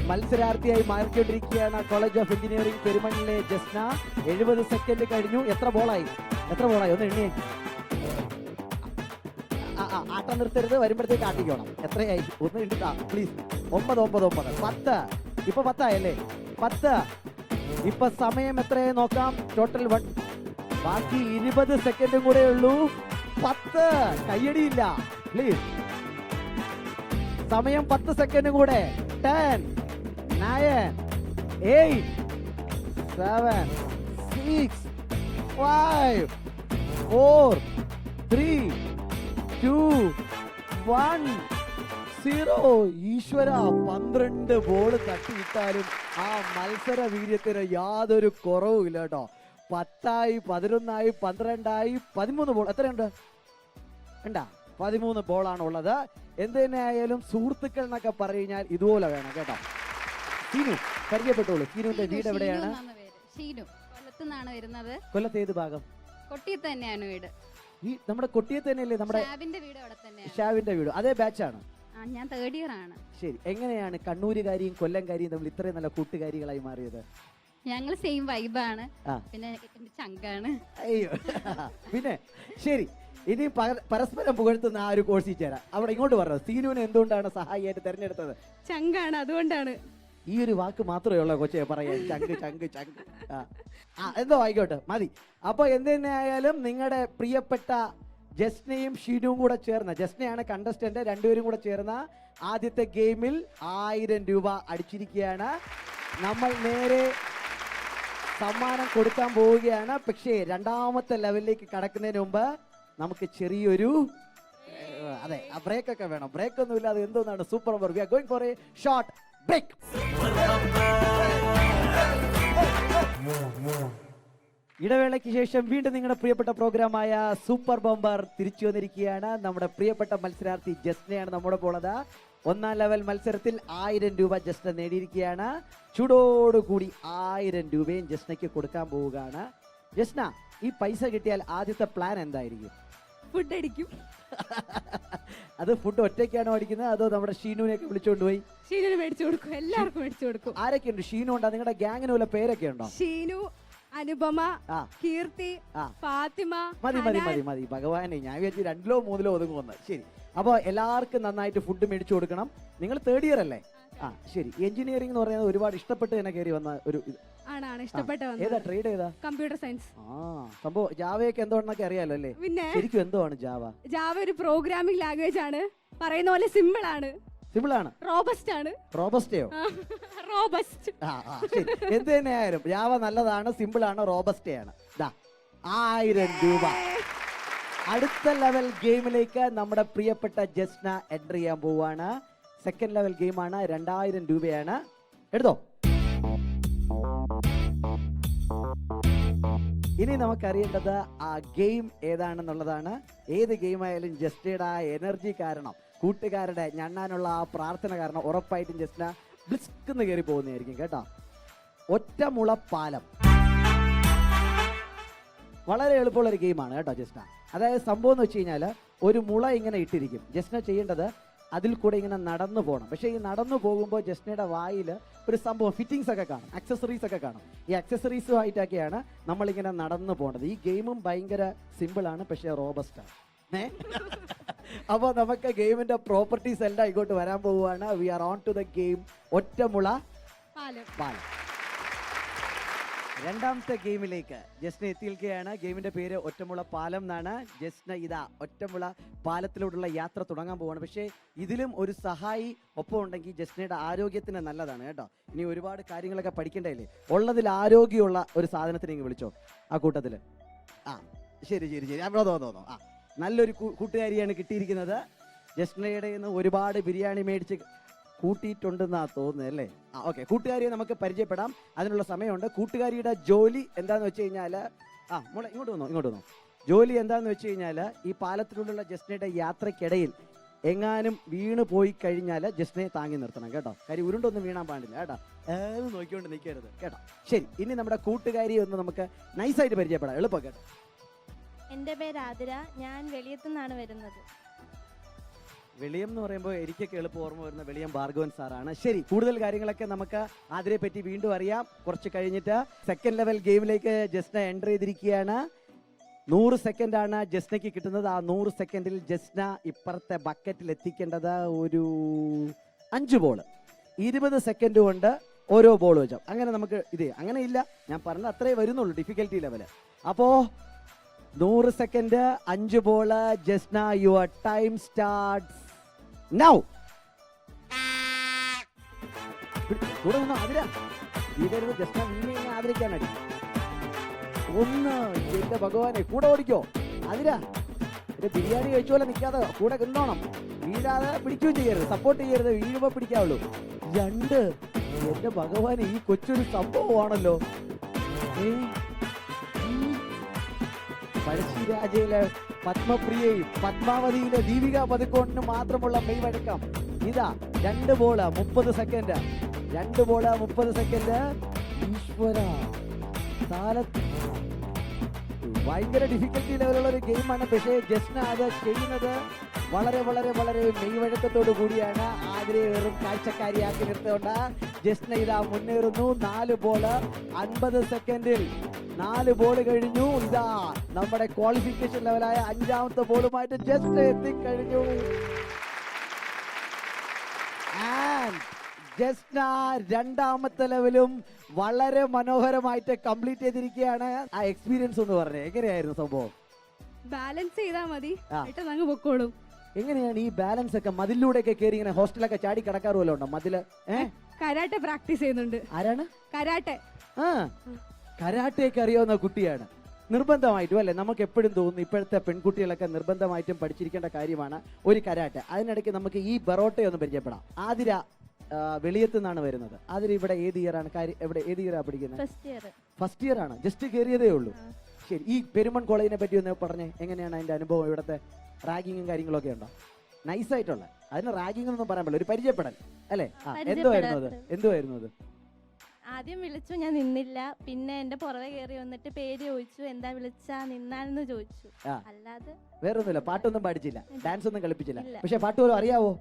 മത്സരാർത്ഥിയായി മാറിക്കൊണ്ടിരിക്കുകയാണ് കോളേജ് ഓഫ് എഞ്ചിനീയറിംഗ് പെരുമണ്ണിലെ ജസ്ന. 70 സെക്കൻഡ് കഴിഞ്ഞു. എത്ര ബോളായി? ഒന്ന് എണ്ണിയേ. ആട്ടം നിർത്തരുത്, വരുമ്പോഴത്തേക്ക് ആട്ടിക്കണം. എത്രയായി? ഒന്ന് എണ്ണിട്ടാ പ്ലീസ്. 9 10. ഇപ്പൊ 10 ആയല്ലേ? 10. ഇപ്പൊ സമയം എത്രയായി നോക്കാം. ടോട്ടൽ 1. ബാക്കി 20 സെക്കൻഡും കൂടെ ഉള്ളൂ. 10. കയ്യടിയില്ല പ്ലീസ്. സമയം 10 സെക്കൻഡ് കൂടെ. 10, 9, 8, 7, 6, 5, 4, 3, 2, 1, 0. ഈശ്വര, 12 ബോൾ തട്ടിയിട്ടാലും ആ മത്സര വീര്യത്തിന് യാതൊരു കുറവുമില്ല കേട്ടോ. 10, 11, 12, 13 ബോൾ. എത്രയുണ്ട്? ഉണ്ടാ 13 ബോളാണ് ഉള്ളത്. എന്ത് തന്നെ ആയാലും സുഹൃത്തുക്കൾ എന്നൊക്കെ പറഞ്ഞാൽ ഇതുപോലെ വേണം കേട്ടോ. സീനു പരിചയപ്പെട്ടോളൂ. സീനുവിന്റെ വീട് എവിടെയാണ്? ഷീനു കൊല്ലത്തുനിന്നാണ് വരുന്നത്. കൊല്ലത്ത് ഏത് ഭാഗം? കൊട്ടിയത്ത് തന്നെയാണ് വീട്. ഈ നമ്മുടെ കൊട്ടിയത്ത് തന്നെയല്ലേ നമ്മുടെ ഷാബിന്റെ വീട് അവിടെ തന്നെയാണ്. ഷാവിന്റെ വീട് അതേ ബാച്ചാണ്? ഞാൻ 3rd ഇയർ ആണ്. ശരി, എങ്ങനെയാണ് കണ്ണൂരുകാരിയും കൊല്ലംകാരിയും തമ്മിൽ ഇത്രയും നല്ല കൂട്ടുകാരികളായി മാറിയത്? ഞങ്ങൾ സെയിം വൈബാണ്. ആ. പിന്നെ എന്റെ ചങ്കാണ്. അയ്യോ പിന്നെ ശരി, ഇനി പരസ്പരം പുകഴ്ത്തുന്ന ആ ഒരു കോഴ്സിൽ ചേരാം. അവിടെ ഇങ്ങോട്ട് പറഞ്ഞത് സീനുവിനെ എന്തുകൊണ്ടാണ് സഹായിയായിട്ട് തെരഞ്ഞെടുത്തത്? ചങ്കാണ്, അതുകൊണ്ടാണ്. ഈ ഒരു വാക്ക് മാത്രമേ ഉള്ളൂ കൊച്ചെ പറയാൻ, ചങ്ക് ചങ്ക് ചങ്ക്. എന്തോ ആയിക്കോട്ടെ, മതി. അപ്പൊ എന്ത് തന്നെ ആയാലും നിങ്ങളുടെ പ്രിയപ്പെട്ട ജസ്നയും ഷീനുവും കൂടെ ചേർന്ന, ജസ്നയാണ് കണ്ടസ്റ്റന്റ്, രണ്ടുപേരും കൂടെ ചേർന്ന ആദ്യത്തെ ഗെയിമിൽ 1000 രൂപ അടിച്ചിരിക്കുകയാണ്. നമ്മൾ നേരെ സമ്മാനം കൊടുക്കാൻ പോവുകയാണ്. പക്ഷേ രണ്ടാമത്തെ ലെവലിലേക്ക് കടക്കുന്നതിന് മുമ്പ് നമുക്ക് ചെറിയൊരു അതെ ബ്രേക്ക് ഒക്കെ വേണം. ബ്രേക്ക് ഒന്നുമില്ല, അത് എന്തോന്നാണ് super bumper. We are going for a short break. ഇടവേളയ്ക്ക് ശേഷം വീണ്ടും നിങ്ങളുടെ പ്രിയപ്പെട്ട പ്രോഗ്രാമായ സൂപ്പർ ബമ്പർ തിരിച്ചു വന്നിരിക്കുകയാണ്. നമ്മുടെ പ്രിയപ്പെട്ട മത്സരാർത്ഥി ജസ്നയാണ് നമ്മുടെ പോളത്. 1ാം ലെവൽ മത്സരത്തിൽ 1000 രൂപ ജസ്ന നേടിയിരിക്കുകയാണ്. ചൂടോടുകൂടി 1000 രൂപയും ജസ്നയ്ക്ക് കൊടുക്കാൻ പോവുകയാണ്. ജസ്ന, ഈ പൈസ കിട്ടിയാൽ ആദ്യത്തെ പ്ലാൻ എന്തായിരിക്കും? ഫുഡ് അടിക്കും. അത് ഫുഡ് ഒറ്റയ്ക്കാണോ അടിക്കുന്നത് അതോ നമ്മുടെ ഷീനുവിനെയൊക്കെ വിളിച്ചോണ്ട് പോയി ഷീനുവിന് മേടിച്ചു കൊടുക്കും, എല്ലാവർക്കും മേടിച്ചു കൊടുക്കും. ആരൊക്കെ ഉണ്ട്? ഷീനു ഉണ്ടോ? നിങ്ങളുടെ ഗ്യാങ്ങിന് വല്ല പേരൊക്കെ ഉണ്ടോ? ഷീനു, അനുപമ, ആ. കീർത്തി, ആ. ഫാത്തിമ. മതി മതി മതി മതി ഭഗവാനെ, ഞാൻ വിചാരിച്ചു 2ലോ 3ലോ ഒതുങ്ങുമെന്ന്. ശരി, അപ്പോൾ എല്ലാവർക്കും നന്നായിട്ട് ഫുഡ് മേടിച്ചു കൊടുക്കണം. നിങ്ങൾ 3rd ഇയർ അല്ലേ? ആ ശരി. എഞ്ചിനീയറിംഗ് എന്ന് പറയുന്നത് ഒരുപാട് ഇഷ്ടപ്പെട്ട് തന്നെ കയറി വന്ന ഒരു ആണ് ഇഷ്ടപ്പെട്ട. ഏതാ ട്രേഡ് ഏതാ? Computer science. സംഭവം ജാവയൊക്കെ എന്തോന്നൊക്കെ അറിയാലോ അല്ലേ? പിന്നെ ശരിക്കും എന്തുവാണ് ജാവ? ജാവ ഒരു പ്രോഗ്രാമിംഗ് ലാംഗ്വേജ് ആണ്. പറയുന്ന പോലെ സിമ്പിൾ ആണ്, സിമ്പിൾ ആണ്. റോബസ്റ്റ് ആണ്. റോബസ്റ്റയോ? റോബസ്റ്റ്. ശരി, എന്ത് തന്നെ ആയാലും ജാവ നല്ലതാണ്, സിമ്പിൾ ആണ്, റോബസ്റ്റേ ആണ്. 1000 രൂപ. അടുത്ത ലെവൽ ഗെയിമിലേക്ക് നമ്മുടെ പ്രിയപ്പെട്ട ജസ്ന എൻട്രി ചെയ്യാൻ പോവാണ്. 2nd ലെവൽ ഗെയിമാണ്. 2000 രൂപയാണ്. എടുത്തോ. ഇനി നമുക്കറിയേണ്ടത് ആ ഗെയിം ഏതാണെന്നുള്ളതാണ്. ഏത് ഗെയിം ആയാലും ജസ്നയുടെ ആ എനർജി കാരണം, കൂട്ടുകാരുടെ ഞണ്ണാനുള്ള ആ പ്രാർത്ഥന കാരണം ഉറപ്പായിട്ടും ജസ്ന ബ്ലിസ്ക്കെന്ന് കയറി പോകുന്നതായിരിക്കും കേട്ടോ. ഒറ്റമുള പാലം വളരെ എളുപ്പമുള്ള ഒരു ഗെയിമാണ് കേട്ടോ ജസ്ന. അതായത് സംഭവം എന്ന് വെച്ച് കഴിഞ്ഞാൽ ഒരു മുള ഇങ്ങനെ ഇട്ടിരിക്കും. ജസ്ന ചെയ്യേണ്ടത് അതിൽ കൂടെ ഇങ്ങനെ നടന്നു പോകണം. പക്ഷേ ഈ നടന്നു പോകുമ്പോൾ ജസ്നയുടെ വായിൽ ഒരു സംഭവം ഫിറ്റിങ്സ് ഒക്കെ കാണും, അക്സസറീസ് ഒക്കെ കാണും. ഈ അക്സസറീസുമായിട്ടൊക്കെയാണ് നമ്മളിങ്ങനെ നടന്നു പോകേണ്ടത്. ഈ ഗെയിമും ഭയങ്കര സിമ്പിളാണ്, പക്ഷേ റോബസ്റ്റാണ്. അപ്പോൾ നമുക്ക് ഗെയിമിന്റെ പ്രോപ്പർട്ടീസ് എല്ലാം ഇങ്ങോട്ട് വരാൻ പോവുകയാണ്. We are on to the game ഒറ്റമുള പാലം. രണ്ടാമത്തെ ഗെയിമിലേക്ക് ജസ്ന എത്തിയിരിക്കുകയാണ്. ഗെയിമിന്റെ പേര് ഒറ്റമുള പാലം എന്നാണ്. ജസ്ന ഇതാ ഒറ്റമുള പാലത്തിലൂടെയുള്ള യാത്ര തുടങ്ങാൻ പോവാണ്. പക്ഷേ ഇതിലും ഒരു സഹായി ഒപ്പം ഉണ്ടെങ്കിൽ ജസ്നയുടെ ആരോഗ്യത്തിന് നല്ലതാണ് കേട്ടോ. ഇനി ഒരുപാട് കാര്യങ്ങളൊക്കെ പഠിക്കേണ്ടതല്ലേ. ഉള്ളതിൽ ആരോഗ്യമുള്ള ഒരു സാധനത്തിന് ഇങ്ങ് വിളിച്ചോ ആ കൂട്ടത്തിൽ. ശരി ശരി ശരി, അവിടെ തോന്നോ. നല്ലൊരു കൂട്ടുകാരിയാണ് കിട്ടിയിരിക്കുന്നത്. ജസ്നയുടെ നിന്ന് ഒരുപാട് ബിരിയാണി മേടിച്ച് കൂട്ടിയിട്ടുണ്ടെന്നാ തോന്നുന്നത് അല്ലേ? ഓക്കെ, കൂട്ടുകാരിയെ നമുക്ക് പരിചയപ്പെടാം. അതിനുള്ള സമയമുണ്ട്. കൂട്ടുകാരിയുടെ ജോലി എന്താന്ന് വെച്ച് കഴിഞ്ഞാൽ മോളെ ഇങ്ങോട്ട് വന്നോ. ജോലി എന്താന്ന് വെച്ച് കഴിഞ്ഞാൽ ഈ പാലത്തിലുള്ള ജസ്നയുടെ യാത്രക്കിടയിൽ എങ്ങാനും വീണ് പോയി കഴിഞ്ഞാൽ ജസ്നയെ താങ്ങി നിർത്തണം കേട്ടോ. കാര്യം ഉരുണ്ടൊന്നും വീണാൻ പാടില്ല കേട്ടോ. നോക്കിക്കൊണ്ട് നിൽക്കരുത് കേട്ടോ. ശരി, ഇനി നമ്മുടെ കൂട്ടുകാരിയെ ഒന്ന് നമുക്ക് നൈസായിട്ട് പരിചയപ്പെടാം. എളുപ്പം കേട്ടോ. എൻ്റെ പേര് ആതിര. ഞാൻ വെളിയത്തുനിന്നാണ് വരുന്നത്. വെളിയം എന്ന് പറയുമ്പോൾ എനിക്കൊക്കെ എളുപ്പം ഓർമ്മ വരുന്ന വെളിയം ഭാർഗവൻ സാറാണ്. ശരി, കൂടുതൽ കാര്യങ്ങളൊക്കെ നമുക്ക് ആതിരയെ പറ്റി വീണ്ടും അറിയാം കുറച്ച് കഴിഞ്ഞിട്ട്. 2nd ലെവൽ ഗെയിമിലേക്ക് ജസ്ന എൻ്റർ ചെയ്തിരിക്കുകയാണ്. 100 സെക്കൻഡാണ് ജസ്നയ്ക്ക് കിട്ടുന്നത്. ആ 100 സെക്കൻഡിൽ ജസ്ന ഇപ്പുറത്തെ ബക്കറ്റിൽ എത്തിക്കേണ്ടത് ഒരു 5 ബോൾ. 20 സെക്കൻഡ് കൊണ്ട് ഓരോ ബോൾ വെച്ചാൽ അങ്ങനെ നമുക്ക് അങ്ങനെ ഇല്ല, ഞാൻ പറഞ്ഞത് അത്രേ വരുന്നുള്ളൂ ഡിഫിക്കൽറ്റി ലെവല്. അപ്പോൾ 100 second, 5 ball. Jasna, your time starts now. കൂടെ നിന്നോ ആതിര. വീടരുത് ജസ്റ്റ് നിന്നെ ആദരിക്കാനടി. ഒന്ന് എന്റെ ഭഗവാനെ കൂടെ ഓടിക്കോ ആതിര. ഒരു ബിരിയാണി കഴിച്ചോലെ നിൽക്കാതെ കൂടെ നിന്നോണം. വീഴാതെ പിടിക്കുകയും ചെയ്യരുത്, സപ്പോർട്ട് ചെയ്യരുത്, വീഴുമ്പോ പിടിക്കാവുള്ളൂ. 2 എന്റെ ഭഗവാനെ ഈ കൊച്ചൊരു സംഭവമാണല്ലോ. പഴശ്ശിരാജയിലെ പത്മപ്രിയയും പത്മാവതിയിലെ ദീപിക പതുക്കോണിന് മാത്രമുള്ള മെയ്വഴക്കം. ഇതാ 2 ബോള് 30 സെക്കൻഡ്. 2 ball 30 second. ഈശ്വര ഭയങ്കര ഡിഫിക്കൽട്ടി ലെവലുള്ള ഒരു ഗെയിമാണ്. പക്ഷേ ജസ്ന അത് ചെയ്യുന്നത് വളരെ വളരെ വളരെ മെയ്വഴക്കത്തോടു കൂടിയാണ്. ആതിരയെ വെറും കാഴ്ചക്കാരിയാക്കി നിർത്തുകൊണ്ട് ജസ്ന ഇതാ മുന്നേറുന്നു. 4 ബോള് 50 സെക്കൻഡിൽ 4 ബോൾ കഴിഞ്ഞു. ഇതാ നമ്മുടെ ക്വാളിഫിക്കേഷൻ ലെവലായ 5ാമത്തെ ബോളുമായിട്ട് ജസ്ന എത്തിക്കഴിഞ്ഞു. ജസ്ന 2ാമത്തെ ലെവലും വളരെ മനോഹരമായിട്ട് കംപ്ലീറ്റ് ചെയ്തിരിക്കുകയാണ്. ആ എക്സ്പീരിയൻസ് ഒന്ന് പറഞ്ഞേ, എങ്ങനെയായിരുന്നു സംഭവം? ബാലൻസ് ചെയ്താൽ മതി, അങ്ങ് പൊക്കോളും. എങ്ങനെയാണ് ഈ ബാലൻസ് ഒക്കെ? മതിലൂടെയൊക്കെ കയറി ഇങ്ങനെ ഹോസ്റ്റലൊക്കെ ചാടി കിടക്കാറുമല്ലോ ഉണ്ടോ മതില്? കരാട്ടെ പ്രാക്ടീസ് ചെയ്യുന്നുണ്ട്. ആരാണ്? കരാട്ടെ. കരാട്ടയൊക്കെ അറിയാവുന്ന കുട്ടിയാണ്. നിർബന്ധമായിട്ടും അല്ലേ, നമുക്ക് എപ്പോഴും തോന്നുന്നു ഇപ്പോഴത്തെ പെൺകുട്ടികളൊക്കെ നിർബന്ധമായിട്ടും പഠിച്ചിരിക്കേണ്ട കാര്യമാണ് ഒരു കരാട്ടെ. അതിനിടയ്ക്ക് നമുക്ക് ഈ ബറോട്ടയെ ഒന്ന് പരിചയപ്പെടാം. ആതിര വെളിയത്ത് നിന്നാണ് വരുന്നത്. ആതിര ഇവിടെ ഏത് ഇയറാണ്? എവിടെ ഏത് ഇയറാണ് പഠിക്കുന്നത്? ഫസ്റ്റ് ഇയർ ആണ്. ജസ്റ്റ് കയറിയതേ ഉള്ളൂ. ശരി, ഈ പെരുമൺ കോളേജിനെ പറ്റി ഒന്ന് പറഞ്ഞേ, എങ്ങനെയാണ് അതിന്റെ അനുഭവം? ഇവിടുത്തെ റാഗിങ്ങും കാര്യങ്ങളൊക്കെ ഉണ്ടോ? നൈസായിട്ടുള്ള, അതിന് റാഗിംഗ് ഒന്നും പറയാൻ പറ്റില്ല, ഒരു പരിചയപ്പെടൽ അല്ലേ? എന്തുവായിരുന്നു അത്? ആദ്യം വിളിച്ചു, ഞാൻ നിന്നില്ല. പിന്നെ എന്റെ പുറകെ കയറി വന്നിട്ട് പേര് ചോദിച്ചു, എന്താ വിളിച്ചാ നിന്നാലെന്ന് ചോദിച്ചു. അല്ലാതെ വേറൊന്നുമില്ല. പാട്ടൊന്നും പാടിച്ചില്ല, ഡാൻസ് ഒന്നും കളിപ്പിച്ചില്ല. പക്ഷെ പാട്ട് പോലും അറിയാവോ?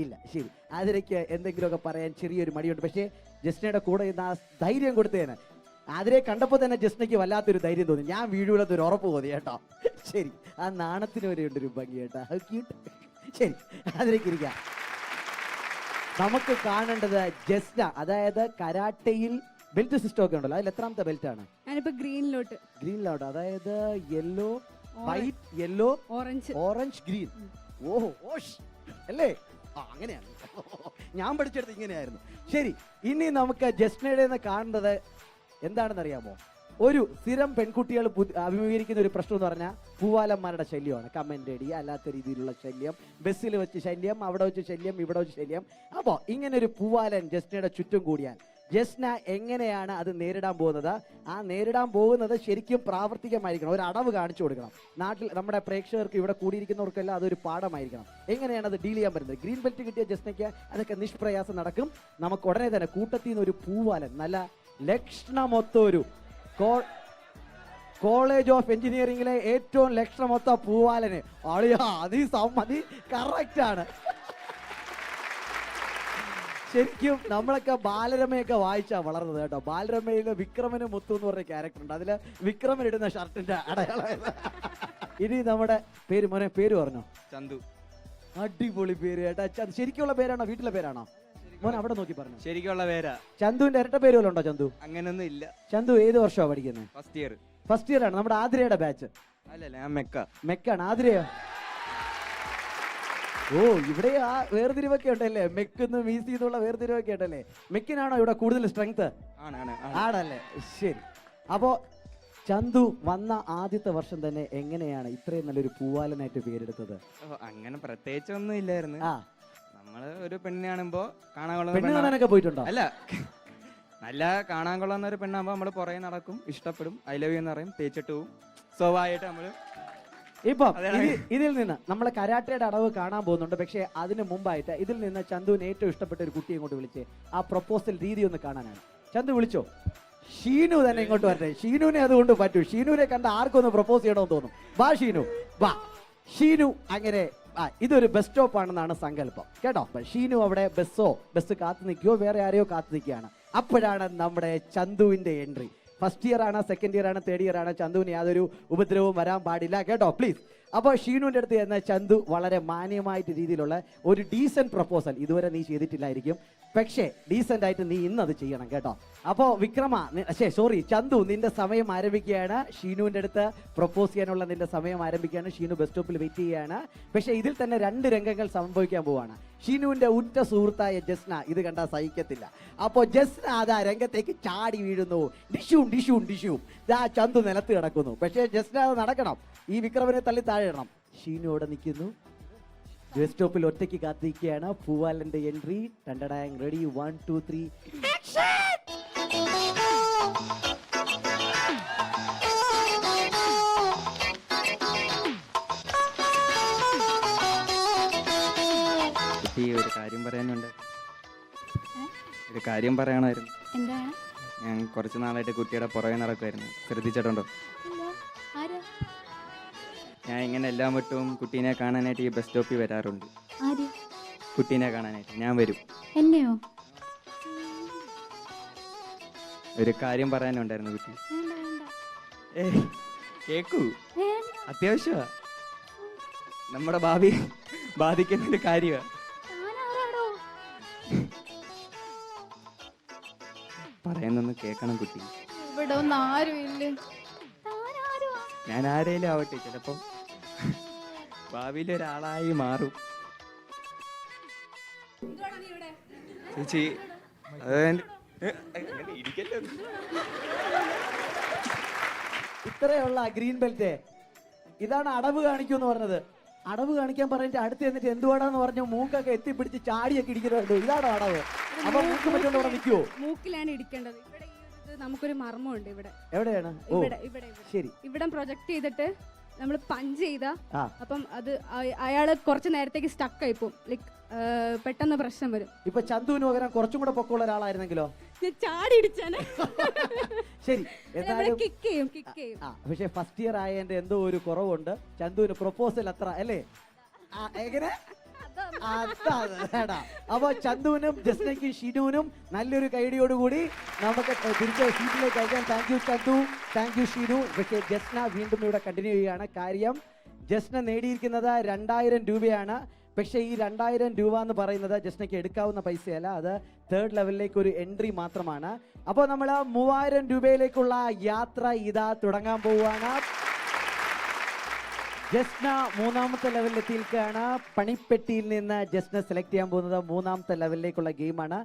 ഇല്ല. ശരി, ആതിരയ്ക്ക് എന്തെങ്കിലുമൊക്കെ പറയാൻ ചെറിയൊരു മടിയുണ്ട്. പക്ഷേ ജസ്നയുടെ കൂടെ ഇന്ന് ആ ധൈര്യം കൊടുത്തേന്. ആതിരയെ കണ്ടപ്പോൾ തന്നെ ജസ്നയ്ക്ക് വല്ലാത്തൊരു ധൈര്യം തോന്നി. ഞാൻ വീഴുള്ളതൊരു ഉറപ്പ് തോന്നി കേട്ടോ. ശരി, ആ നാണത്തിന് വരെ ഉണ്ടൊരു ഭംഗി കേട്ടോ. ശരി, ആതിരയ്ക്ക് ഇരിക്കാം. നമുക്ക് കാണേണ്ടത് ജസ്ന, അതായത് കരാട്ടയിൽ ബെൽറ്റ് സിസ്റ്റം ഒക്കെ ഉണ്ടല്ലോ, അതിൽ എത്രാമത്തെ ബെൽറ്റ് ആണ്? ഗ്രീനിലോട്ട്, അതായത് yellow white, yellow orange green. ഓഹോ, ഓഷ് അല്ലേ? അങ്ങനെയാണ് ഞാൻ പഠിച്ചെടുത്ത്, ഇങ്ങനെയായിരുന്നു. ശരി, ഇനി നമുക്ക് ജസ്നയുടെ കാണേണ്ടത് എന്താണെന്ന് അറിയാമോ? ഒരു സ്ഥിരം പെൺകുട്ടികൾ അഭിമുഖീകരിക്കുന്ന ഒരു പ്രശ്നം എന്ന് പറഞ്ഞാൽ പൂവാലന്മാരുടെ ശല്യമാണ്. കമന്റ് അടി, അല്ലാത്ത രീതിയിലുള്ള ശല്യം, ബസ്സിൽ വെച്ച് ശല്യം, അവിടെ വെച്ച് ശല്യം, ഇവിടെ വെച്ച് ശല്യം. അപ്പോൾ ഇങ്ങനെ ഒരു പൂവാലൻ ജസ്നയുടെ ചുറ്റും കൂടിയാൽ ജസ്ന എങ്ങനെയാണ് അത് നേരിടാൻ പോകുന്നത്? ആ നേരിടാൻ പോകുന്നത് ശരിക്കും പ്രാവർത്തികമായിരിക്കണം, ഒരു അടവ് കാണിച്ചു കൊടുക്കണം. നാട്ടിൽ നമ്മുടെ പ്രേക്ഷകർക്ക്, ഇവിടെ കൂടിയിരിക്കുന്നവർക്കെല്ലാം അതൊരു പാഠമായിരിക്കണം. എങ്ങനെയാണ് അത് ഡീൽ ചെയ്യാൻ പറ്റുന്നത്? ഗ്രീൻ ബെൽറ്റ് കിട്ടിയ ജസ്നയ്ക്ക് അതൊക്കെ നിഷ്പ്രയാസം നടക്കും. നമുക്ക് ഉടനെ തന്നെ കൂട്ടത്തിൽ നിന്ന് ഒരു പൂവാലൻ, നല്ല ലക്ഷണമൊത്തൊരു കോളേജ് ഓഫ് എഞ്ചിനീയറിംഗിലെ ഏറ്റവും ലക്ഷണമൊത്ത പൂവാലന് അളിയാ, അത് കറക്റ്റ് ആണ്. ശരിക്കും നമ്മളൊക്കെ ബാലരമയൊക്കെ വായിച്ചാ വളർന്നത് കേട്ടോ. ബാലരമയില് വിക്രമന് മുത്തു എന്ന് പറഞ്ഞ ക്യാരക്ടർ ഉണ്ട്. അതില് വിക്രമൻ ഇടുന്ന ഷർട്ടിന്റെ അടയാളം. ഇനി നമ്മുടെ പേര്, മോനെ പേര് പറഞ്ഞോ? ചന്തു. അടിപൊളി പേര് കേട്ടാ. ശരിക്കുള്ള പേരാണോ വീട്ടിലെ പേരാണോ? മോൻ അവിടെ നോക്കി പറഞ്ഞു. ശരിക്കുള്ള പേരാ. ചന്തുവിന്റെ ഇരട്ട പേര് വല്ലതും ഉണ്ടോ? ചന്തു അങ്ങനൊന്നും ഇല്ല. ചന്തു ഏത് വർഷമാണ് പഠിക്കുന്നത്? ഫസ്റ്റ് ഇയർ ആണ്. നമ്മുടെ ആതിരയുടെ ബാച്ച് അല്ലല്ല, ഞാൻ മെക്കാണ്. ആതിരയോ? ഓ, ഇവിടെ ആ വേർതിരിവൊക്കെ ഉണ്ടല്ലേ, മെക്കെന്ന് മീസ് ചെയ്തുള്ള വേർതിരിവൊക്കെ ഉണ്ടല്ലേ. മെക്കിനാണോ ഇവിടെ കൂടുതൽ സ്ട്രെങ്ത്? ആണല്ലേ. ശരി, അപ്പോ ചന്തു വന്ന ആദ്യത്തെ വർഷം തന്നെ എങ്ങനെയാണ് ഇത്രയും നല്ലൊരു പൂവാലനായിട്ട് പേരെടുത്തത്? അങ്ങനെ പ്രത്യേകിച്ചൊന്നും ഇല്ലായിരുന്നു. നമ്മള് ഒരു പെണ്ണിനെ കാണുമ്പോ പെണ്ണ് കാണാനൊക്കെ പോയിട്ടുണ്ടോ? അല്ല, നല്ല കാണാൻ കൊള്ളുന്ന ഒരു പെണ്ണാകുമ്പോ നമ്മള് പുറകെ നടക്കും, ഇഷ്ടപ്പെടും, ഐ ലവ് യു എന്ന് പറയും, തേച്ചിട്ട് പോവും. സ്വാഭാവികമായിട്ട് നമ്മള് ഇപ്പം ഇതിൽ നിന്ന് നമ്മളെ കരാട്ടയുടെ അടവ് കാണാൻ പോകുന്നുണ്ട്. പക്ഷേ അതിന് മുമ്പായിട്ട് ഇതിൽ നിന്ന് ചന്തുവിന് ഏറ്റവും ഇഷ്ടപ്പെട്ട ഒരു കുട്ടിയെ ഇങ്ങോട്ട് വിളിച്ച് ആ പ്രപ്പോസൽ രീതി ഒന്ന് കാണാനാണ്. ചന്തു വിളിച്ചോ? ഷീനു തന്നെ ഇങ്ങോട്ട് വരട്ടെ. ഷീനുവിനെ അതുകൊണ്ട് പറ്റൂ. ഷീനുവിനെ കണ്ട ആർക്കൊന്ന് പ്രപ്പോസ് ചെയ്യണമെന്ന് തോന്നും. വാ ഷീനു, വാ. ഷീനു അങ്ങനെ ഇതൊരു ബസ് സ്റ്റോപ്പ് ആണെന്നാണ് സങ്കല്പം കേട്ടോ. ഷീനു അവിടെ ബസ് കാത്തു നിൽക്കുകയോ വേറെ ആരെയോ കാത്തു നിൽക്കുകയാണ്. അപ്പോഴാണ് നമ്മുടെ ചന്തുവിന്റെ എൻട്രി. ഫസ്റ്റ് ഇയർ ആണ്, സെക്കൻഡ് ഇയർ ആണ്, തേർഡ് ഇയർ ആണ്. ചന്തുവിന് യാതൊരു ഉപദ്രവവും വരാൻ പാടില്ല കേട്ടോ, പ്ലീസ്. അപ്പോൾ ഷീനുവിന്റെ അടുത്ത് ചെന്ന ചന്തു വളരെ മാന്യമായിട്ട് രീതിയിലുള്ള ഒരു ഡീസന്റ് പ്രപ്പോസൽ, ഇതുവരെ നീ ചെയ്തിട്ടില്ലായിരിക്കും, പക്ഷേ ഡീസെന്റ് ആയിട്ട് നീ ഇന്ന് അത് ചെയ്യണം കേട്ടോ. അപ്പോ വിക്രമ, സോറി ചന്തു, നിന്റെ സമയം ആരംഭിക്കുകയാണ്. ഷീനുവിന്റെ അടുത്ത് പ്രപ്പോസ് ചെയ്യാനുള്ള നിന്റെ സമയം ആരംഭിക്കുകയാണ്. ഷീനു ബസ് സ്റ്റോപ്പിൽ വെയിറ്റ് ചെയ്യുകയാണ്. പക്ഷെ ഇതിൽ തന്നെ 2 രംഗങ്ങൾ സംഭവിക്കാൻ പോവാണ്. ഷീനുവിന്റെ ഉറ്റ സുഹൃത്തായ ജസ്ന ഇത് കണ്ടാൽ സഹിക്കത്തില്ല. അപ്പോ ജസ്ന അതാ രംഗത്തേക്ക് ചാടി വീഴുന്നു. ഡിഷും ഡിഷും ഡിഷും ദാ ചന്തു നിലത്ത് കിടക്കുന്നു. പക്ഷേ ജസ്ന അത് നടക്കണം. ഈ വിക്രമനെ തള്ളി താഴെ ഇടണം. ഷീനു അവിടെ നിൽക്കുന്നു. ബസ് സ്റ്റോപ്പിൽ ഒറ്റയ്ക്ക് കാത്തിരിക്കുകയാണ്. പൂവാലന്റെ എൻട്രി. ടണ്ടടാങ് റെഡി 1 2 3 ഒരു കാര്യം പറയാനുണ്ട്. ഒരു കാര്യം പറയണമായിരുന്നു. എന്താണ്? ഞാൻ കുറച്ച് നാളായിട്ട് കുട്ടിയുടെ പുറകെ നടക്കുമായിരുന്നു. ശ്രദ്ധിച്ചിട്ടുണ്ടോ? ആരാ? ഞാൻ ഇങ്ങനെ എല്ലാ വട്ടവും കുട്ടീനെ കാണാനായിട്ട് ഈ ബസ് സ്റ്റോപ്പിൽ വരാറുണ്ട്. ആര്? കുട്ടീനെ കാണാനായിട്ട് ഞാൻ വരും. എന്നെയോ? ഒരു കാര്യം പറയാനുണ്ടായിരുന്നു കുട്ടി. വേണ്ട വേണ്ട കേക്കൂ, വേണ്ട. അത്യാവശ്യമാ, നമ്മുടെ ഭാവി ബാധിക്കുന്നൊരു കാര്യമാണ്. താനാരാടോ? പറയുന്നൊന്ന് കേൾക്കണം കുട്ടി. ഇവിടെ ഒന്നും ആരും ഇല്ലേ. താനാരുവാ? ഞാൻ ആരേലും ആവട്ടെ, ചിലപ്പം ഭാവിയിൽ ഒരാളായി മാറും. ചേച്ചി ഇരിക്കല്ലോ. ഇത്രയുള്ള ഗ്രീൻ ബെൽറ്റ് ഇതാണ് അടവ് കാണിക്കൂ എന്ന് പറഞ്ഞത്. അടവ് കാണിക്കാൻ പറഞ്ഞിട്ട് അടുത്ത് എന്നിട്ട് എന്തുവാടാന്ന് പറഞ്ഞു മൂക്കൊക്കെ എത്തിപ്പിടിച്ച് ചാടിയൊക്കെ ഇടിക്കുന്നുണ്ട്. ഇതാണോ അടവ്? അപ്പൊ മൂക്ക് പറ്റുകൊണ്ട് അവിടെ നിൽക്കുവോ? മൂക്കിലാണ് ഇടിക്കേണ്ടത്. ഇവിടെ ഈ ഒരു നമുക്കൊരു മർമ്മമുണ്ട് ഇവിടെ. എവിടെയാണ്? ഓ ഇവിടെ ഇവിടെ ശരി. ഇവിടെ പ്രൊജക്ട് ചെയ്തിട്ട് നമ്മൾ പഞ്ച് ചെയ്താ ആ. അപ്പം അത് അയാള് കുറച്ച് നേരത്തേക്ക് സ്റ്റക്ക് ആയിപ്പോ. ലൈക്ക് പെട്ടെന്ന് പ്രശ്നം വരും. ഇപ്പൊ ചന്തുവിന് പകരം കുറച്ചും കൂടെ പൊക്കമുള്ള ഒരാളായിരുന്നെങ്കിലോ? ഞാൻ ചാടി ഇടിച്ചാണ്. ശരി, എന്നാലും കിക്ക് ചെയ്യും കിക്ക് ചെയ്യും. പക്ഷെ ഫസ്റ്റ് ഇയർ ആയതിന്റെ എന്തോ ഒരു കുറവുണ്ട്. ചന്തുവിന് പ്രൊപ്പോസൽ അത്ര അല്ലേ? എങ്ങനെ? അപ്പൊ ചന്തുവിനും ജസ്നയ്ക്കും ഷീനുവിനും നല്ലൊരു കൈഡിയോടുകൂടി നമുക്ക് തിരിച്ച് സീറ്റിലേക്ക് അയക്കാം. Thank you Chandu, thank you Sheenu. പക്ഷേ ജസ്ന വീണ്ടും ഇവിടെ കണ്ടിന്യൂ ചെയ്യുകയാണ്. കാര്യം ജസ്ന നേടിയിരിക്കുന്നത് 2000 രൂപയാണ്. പക്ഷേ ഈ 2000 രൂപ എന്ന് പറയുന്നത് ജസ്നയ്ക്ക് എടുക്കാവുന്ന പൈസയല്ല. അത് 3rd ലെവലിലേക്ക് ഒരു എൻട്രി മാത്രമാണ്. അപ്പോൾ നമ്മൾ 3000 രൂപയിലേക്കുള്ള യാത്ര ഇതാ തുടങ്ങാൻ പോവുകയാണ്. ജസ്ന 3ാമത്തെ ലെവലിൽ എത്തിയിരിക്കുകയാണ്. പണിപ്പെട്ടിയിൽ നിന്ന് ജസ്ന സെലക്ട് ചെയ്യാൻ പോകുന്നത് 3ാമത്തെ ലെവലിലേക്കുള്ള ഗെയിമാണ്.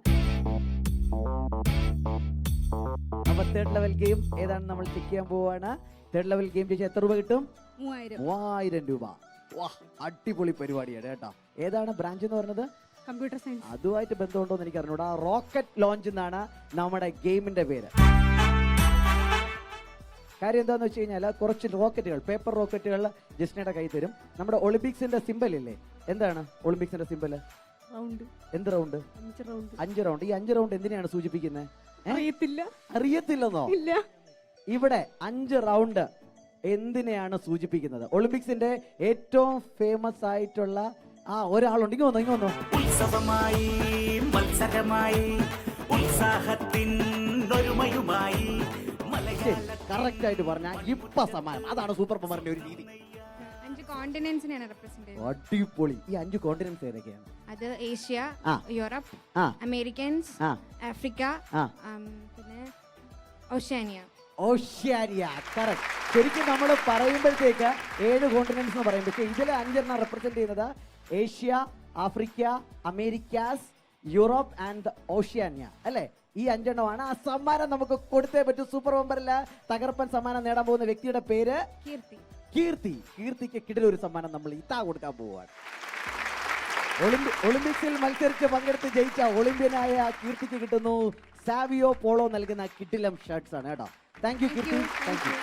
അപ്പൊ 3rd ലെവൽ ഗെയിം ഏതാണ് നമ്മൾ ചെക്ക് ചെയ്യാൻ പോവുകയാണ്. 3rd ലെവൽ ഗെയിം ചോദിച്ചാൽ എത്ര രൂപ കിട്ടും? 3000 രൂപ. വാ, അടിപൊളി പരിപാടിയാണ് കേട്ടോ. ഏതാണ് ബ്രാഞ്ച് എന്ന് പറഞ്ഞത്? Computer science. അതുമായിട്ട് ബന്ധമുണ്ടോ എന്ന് എനിക്ക് അറിഞ്ഞൂടാ. റോക്കറ്റ് ലോഞ്ച് എന്നാണ് നമ്മുടെ ഗെയിമിന്റെ പേര്. കാര്യം എന്താന്ന് വെച്ച് കഴിഞ്ഞാൽ കുറച്ച് റോക്കറ്റുകൾ, പേപ്പർ റോക്കറ്റുകൾ ജസ്നയുടെ കൈ തരും. നമ്മുടെ ഒളിമ്പിക്സിന്റെ സിമ്പൽ ഇല്ലേ, എന്താണ് ഒളിമ്പിക്സിന്റെ സിമ്പൽ? റൗണ്ട്. എന്ത് റൗണ്ട്? 5 റൗണ്ട്. 5 റൗണ്ട്. ഈ 5 റൗണ്ട് എന്തിനാണ് സൂചിപ്പിക്കുന്നത്? അറിയത്തില്ല. അറിയത്തില്ലെന്നോ? ഇല്ല. ഇവിടെ 5 റൗണ്ട് എന്തിനെയാണ് സൂചിപ്പിക്കുന്നത്? ഒളിമ്പിക്സിന്റെ ഏറ്റവും ഫേമസ് ആയിട്ടുള്ള ഒരാളുണ്ട്. ഇങ്ങ് വന്നോ. ഉത്സവമായി മത്സരമായി ഉത്സാഹത്തിൻ ഒരുമയുമായി കറക്റ്റ് ആയിട്ട് പറഞ്ഞ ഇപ്പ സമ്മാനം. അതാണ് സൂപ്പർ പവറിന്റെ ഒരു രീതി. 5 കോണ്ടിനെന്റ്സിനെയാണ് റെപ്രസെന്റ് ചെയ്യുന്നത്. അടിപൊളി. ഈ 5 കോണ്ടിനെന്റ്സ് ഏതൊക്കെയാണ്? അത് ഏഷ്യ, യൂറോപ്പ്, അമേരിക്കൻസ്, ആഫ്രിക്ക, പിന്നെ ഓഷ്യാനിയ. Oceania, correct. ശരിക്കും നമ്മൾ പറയുമ്പോഴത്തേക്ക് 7 കോണ്ടിനെന്റ്സ് എന്ന് പറയും. പക്ഷേ ഇതിൽ 5 റെപ്രസെന്റ് ചെയ്യുന്നത് Asia, Africa, Americas, Europe and Oceania അല്ലേ? ഈ 5 ആ സമ്മാനം നമുക്ക് കൊടുത്തേ പറ്റൂ. സൂപ്പർ ബമ്പറിൽ തകർപ്പൻ സമ്മാനം നേടാൻ പോകുന്ന വ്യക്തിയുടെ പേര് കീർത്തിക്ക് കിടിലൊരു സമ്മാനം നമ്മൾ ഇതാ കൊടുക്കാൻ പോവുകയാണ്. ഒളിമ്പിക്സിൽ മത്സരിച്ച് പങ്കെടുത്ത് ജയിച്ച ഒളിമ്പ്യനായ കീർത്തിക്ക് കിട്ടുന്നു സാവിയോ പോളോ നൽകുന്ന കിടിലം ഷർട്ട്സ് ആണ് കേട്ടോ. Thank you Keerthi, thank you.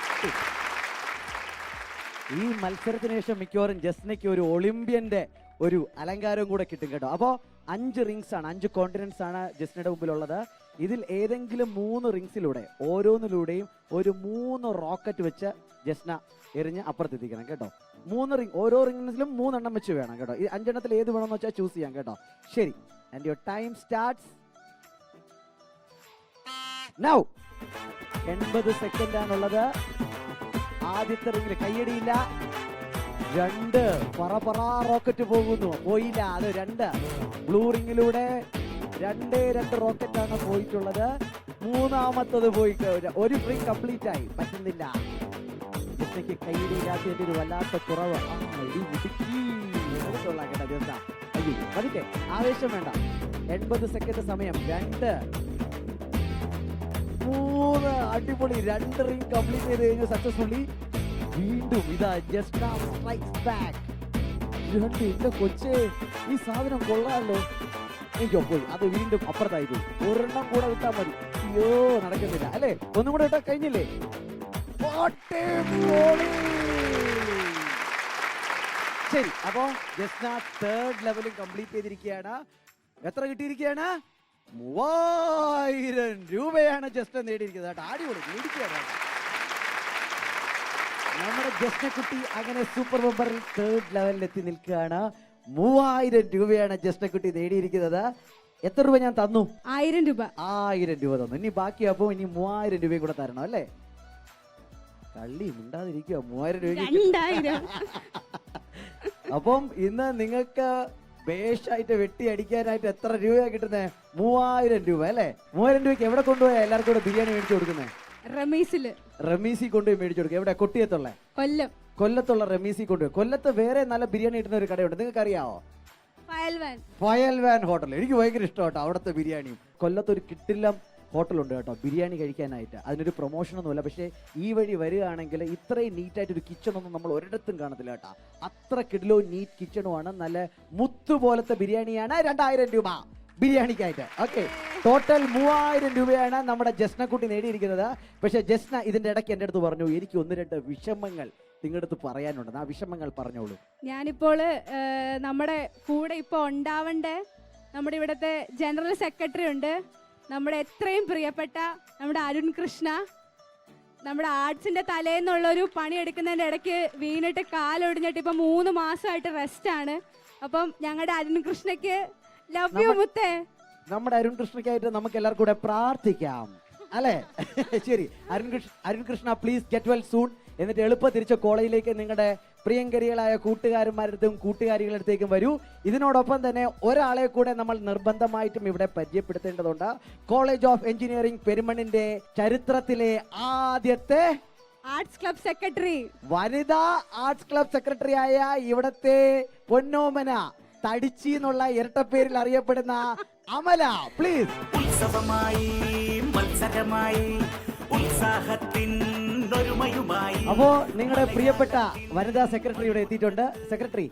ഈ മത്സരത്തിന് ശേഷം മിക്കവാറും ജസ്നയ്ക്ക് ഒരു ഒളിമ്പ്യന്റെ ഒരു അലങ്കാരവും കൂടെ കിട്ടും കേട്ടോ. അപ്പോൾ 5 റിങ്സ് ആണ്, 5 കോണ്ടിനെന്റ്സ് ആണ് ജസ്നയുടെ മുമ്പിലുള്ളത്. ഇതിൽ ഏതെങ്കിലും 3 റിങ്സിലൂടെ ഓരോന്നിലൂടെയും ഒരു 3 റോക്കറ്റ് വെച്ച് ജസ്ന എറിഞ്ഞ് അപ്പുറത്തെത്തിക്കണം കേട്ടോ. 3 റിങ്, ഓരോ റിംഗിലും 3 എണ്ണം വെച്ച് വേണം കേട്ടോ. ഈ 5 എണ്ണത്തിൽ ഏത് വേണമെന്ന് വെച്ചാൽ ചൂസ് ചെയ്യാം കേട്ടോ. ശരി, and your time starts now. 80 second ആണുള്ളത്. ആദ്യത്തെ റിംഗിൽ കയ്യടിയില്ല. 2 പറ റോക്കറ്റ് പോകുന്നു. പോയില്ല. അത് 2. ബ്ലൂ റിംഗിലൂടെ 2 റോക്കറ്റാണ് പോയിട്ടുള്ളത്. മൂന്നാമത്തത് പോയി ഒരു ഫ്രീ കംപ്ലീറ്റ് ആയി. പറ്റുന്നില്ല. ജസ്നയ്ക്ക് കൈയിടിയില്ലാത്തതിന്റെ ഒരു വല്ലാത്ത കുറവ്. പതുക്കെ ആവേശം വേണ്ട. 80 സെക്കൻഡ് സമയം. 2 3 അടിപൊളി. 2 റിംഗ് കംപ്ലീറ്റ് ചെയ്ത് കഴിഞ്ഞു സക്സസ്ഫുള്ളി. വീണ്ടും ഇതാ ജസ്റ്റ് സ്ട്രൈക്സ് ബാക്ക്. 2 എന്റെ കൊച്ചേ, ഈ സാധനം കൊള്ളാമല്ലോ. എനിക്കോ പോയി അത് വീണ്ടും അപ്പുറത്തായി പോയി. ഒരെണ്ണം കൂടെ വിട്ടാൽ മതി. അയ്യോ നടക്കുന്നില്ല അല്ലേ? ഒന്നും കൂടെ വിട്ടാൽ കഴിഞ്ഞില്ലേ? ശരി, അപ്പോ ജസ്ന 3rd ലെവലും കംപ്ലീറ്റ് ചെയ്തിരിക്കുകയാണ്. എത്ര കിട്ടിയിരിക്കുകയാണ്? 3000 രൂപയാണ് ജസ്ന നേടിയിരിക്കുന്നത് കേട്ടോ. അടിപൊളി നേടിക്കുകയാണ് നമ്മുടെ ജസ്നക്കുട്ടി. അങ്ങനെ സൂപ്പർ ബമ്പറിൽ 3rd ലെവലിൽ എത്തി നിൽക്കുകയാണ്. 3000 രൂപയാണ് ജസ്നക്കുട്ടി നേടിയിരിക്കുന്നത്. എത്ര രൂപ ഞാൻ തന്നു? 1000 രൂപ. 1000 രൂപ തന്നു. ഇനി ബാക്കിയാപ്പോ ഇനി 3000 രൂപയും കൂടെ തരണം അല്ലേ? കള്ളി മിണ്ടാതിരിക്കുക. 3000 രൂപ. അപ്പം ഇന്ന് നിങ്ങൾക്ക് ബേഷായിട്ട് വെട്ടി അടിക്കാനായിട്ട് എത്ര രൂപയാണ് കിട്ടുന്നത്? 3000 രൂപ അല്ലേ? 3000 രൂപയ്ക്ക് എവിടെ കൊണ്ടുപോയാ എല്ലാവർക്കും കൂടെ ബിരിയാണി മേടിച്ചു കൊടുക്കുന്നത്? റമീസി കൊണ്ടുപോയി മേടിച്ചു കൊടുക്കുക. എവിടെ? കൊട്ടിയത്തുള്ള? കൊല്ലത്തുള്ള റമീസി കൊണ്ടുപോയി. കൊല്ലത്ത് വേറെ നല്ല ബിരിയാണി കിട്ടുന്ന ഒരു കടയുണ്ട്, നിങ്ങൾക്ക് അറിയാവോ? File van hotel. എനിക്ക് ഭയങ്കര ഇഷ്ടം കേട്ടോ അവിടുത്തെ ബിരിയാണിയും. കൊല്ലത്ത് ഒരു കിട്ടില്ല ഹോട്ടലുണ്ട് കേട്ടോ ബിരിയാണി കഴിക്കാനായിട്ട്. അതിനൊരു പ്രൊമോഷനൊന്നുമില്ല. പക്ഷേ ഈ വഴി വരികയാണെങ്കിൽ ഇത്രയും നീറ്റായിട്ടൊരു കിച്ചണൊന്നും നമ്മൾ ഒരിടത്തും കാണത്തില്ല കേട്ടോ. അത്ര കിഡിലോ നീറ്റ് കിച്ചണുമാണ്. നല്ല മുത്തുപോലത്തെ ബിരിയാണിയാണ്. 2000 രൂപ ബിരിയാണിക്കായിട്ട്. ഓക്കെ, ടോട്ടൽ 3000 രൂപയാണ് നമ്മുടെ ജസ്നക്കുട്ടി നേടിയിരിക്കുന്നത്. പക്ഷേ ജസ്ന ഇതിന്റെ ഇടയ്ക്ക് എൻ്റെ അടുത്ത് പറഞ്ഞു എനിക്ക് 1-2 വിഷമങ്ങൾ നിങ്ങളുടെ അടുത്ത് പറയാനുണ്ട്. ആ വിഷമങ്ങൾ പറഞ്ഞോളൂ. ഞാനിപ്പോൾ നമ്മുടെ കൂടെ ഇപ്പോൾ ഉണ്ടാവേണ്ട നമ്മുടെ ഇവിടുത്തെ ജനറൽ സെക്രട്ടറി ഉണ്ട്, നമ്മുടെ എത്രയും പ്രിയപ്പെട്ട നമ്മുടെ അരുൺ കൃഷ്ണ. നമ്മുടെ ആർട്സിന്റെ തലേന്നുള്ളൊരു പണി എടുക്കുന്നതിന്റെ ഇടയ്ക്ക് വീണിട്ട് കാലൊടിഞ്ഞിട്ട് ഇപ്പൊ 3 മാസമായിട്ട് റെസ്റ്റ് ആണ്. അപ്പം ഞങ്ങളുടെ അരുൺ കൃഷ്ണയ്ക്ക് ലവ് യു മുത്തേ. നമ്മുടെ അരുൺ കൃഷ്ണയ്ക്കായിട്ട് നമുക്ക് എല്ലാവർക്കും കൂടെ പ്രാർത്ഥിക്കാം അല്ലേ? ശരി, Arun Krishna please get well soon. എന്നിട്ട് എളുപ്പം തിരിച്ച് കോളേജിലേക്ക് നിങ്ങളുടെ പ്രിയങ്കരികളായ കൂട്ടുകാരന്മാരുടെ കൂട്ടുകാരികളുടെ അടുത്തേക്കും വരൂ. ഇതിനോടൊപ്പം തന്നെ ഒരാളെ കൂടെ നമ്മൾ നിർബന്ധമായിട്ടും ഇവിടെ പരിചയപ്പെടുത്തേണ്ടതുണ്ട്. കോളേജ് ഓഫ് എഞ്ചിനീയറിംഗ് പെരുമണിന്റെ ചരിത്രത്തിലെ ആദ്യത്തെ ആർട്സ് ക്ലബ് സെക്രട്ടറി, വനിതാ ആർട്സ് ക്ലബ് സെക്രട്ടറി ആയ ഇവിടത്തെ പൊന്നോമന തടിച്ചി എന്നുള്ള ഇരട്ടപ്പേരിൽ അറിയപ്പെടുന്ന അമല പ്ലീസ്. ഉത്സവമായി മത്സരമായി ഉത്സാഹത്തിൻ ഒരുമയുമായി. അപ്പോ നിങ്ങളുടെ പ്രിയപ്പെട്ട വനിതാ സെക്രട്ടറി ഇവിടെ എത്തിയിട്ടുണ്ട്. സെക്രട്ടറി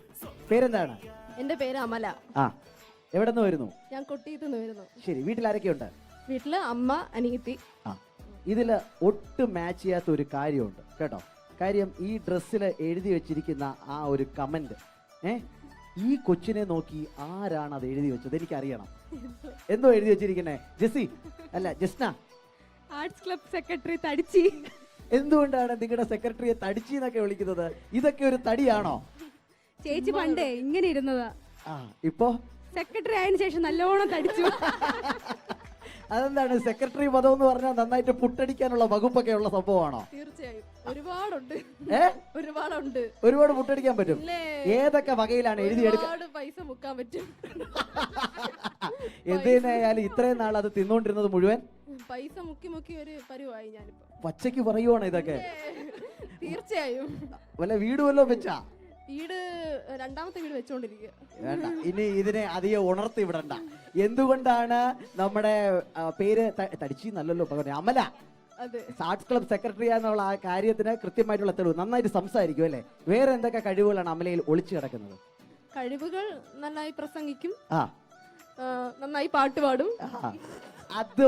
പേരെന്താണ്? എന്റെ പേര് അമല. ആ, എവിടെ നിന്ന് വരുന്നു? ഞാൻ കൊട്ടിയത്തുനിന്ന് വരുന്നു. ശരി, വീട്ടിൽ ആരൊക്കെയുണ്ട്? വീട്ടില് അമ്മ, അനിയത്തി. ആ, ഇതില് ഒട്ടും മാച്ച് ചെയ്യാത്ത ഒരു കാര്യമുണ്ട് കേട്ടോ. കാര്യം ഈ ഡ്രസ്സിൽ എഴുതി വെച്ചിരിക്കുന്ന ആ ഒരു കമന്റ്, ഈ കൊച്ചിനെ നോക്കി ആരാണ് അത് എഴുതി വെച്ചത്? എനിക്കറിയണം. എന്തോ എഴുതി വെച്ചിരിക്കുന്നേ? ജെസ്സി അല്ല ജസ്ന. ആർട്സ് ക്ലബ് സെക്രട്ടറി തടിച്ചി. എന്തുകൊണ്ടാണ് നിങ്ങളുടെ സെക്രട്ടറിയെ തടിച്ചി എന്നൊക്കെ വിളിക്കുന്നത്? ഇതൊക്കെ ഒരു തടിയാണോ? ചേച്ചി പണ്ടേ ഇങ്ങനെ ഇരുന്നതാ. ഇപ്പോ സെക്രട്ടറി ആയതിനു ശേഷം നല്ലോണം തടിച്ചു. അതെന്താണ് സെക്രട്ടറി പദം എന്ന് പറഞ്ഞാൽ നന്നായിട്ട് പുട്ടടിക്കാനുള്ള വകുപ്പൊക്കെ ഉള്ള സംഭവമാണോ? തീർച്ചയായും ഒരുപാടുണ്ട്. ഒരുപാട് പുട്ടടിക്കാൻ പറ്റും. ഏതൊക്കെ വകയിലാണ് എഴുതിയെടുക്കാൻ? പൈസ മുക്കാൻ പറ്റും. എന്തിനായാലും ഇത്രയും നാൾ അത് തിന്നോണ്ടിരുന്നത് മുഴുവൻ പൈസ മുക്കി മുക്കി ഒരു പരുവായി. ഞാനിപ്പോ പച്ചക്ക് പറയുവാണ് ഇതൊക്കെ. തീർച്ചയായും. വല്ല വീട് വല്ലതും വെച്ചാ? വീട് രണ്ടാമത്തെ വീട് വെച്ചോണ്ടിരിക്കുക. വേണ്ട, ഇനി ഇതിനെ അധികം ഉണർത്തി വിടണ്ട. എന്തുകൊണ്ടാണ് നമ്മുടെ പേര് തടിച്ചി നല്ലല്ലോ അമല ആർട്സ് ക്ലബ് സെക്രട്ടറി എന്നുള്ള ആ കാര്യത്തിന് കൃത്യമായിട്ടുള്ള തെളിവ്. നന്നായിട്ട് സംസാരിക്കും അല്ലേ? വേറെ എന്തൊക്കെ കഴിവുകളാണ് അമലയിൽ ഒളിച്ചു കിടക്കുന്നത്? കഴിവുകൾ നന്നായി പ്രസംഗിക്കും, നന്നായി പാട്ട് പാടും. അത്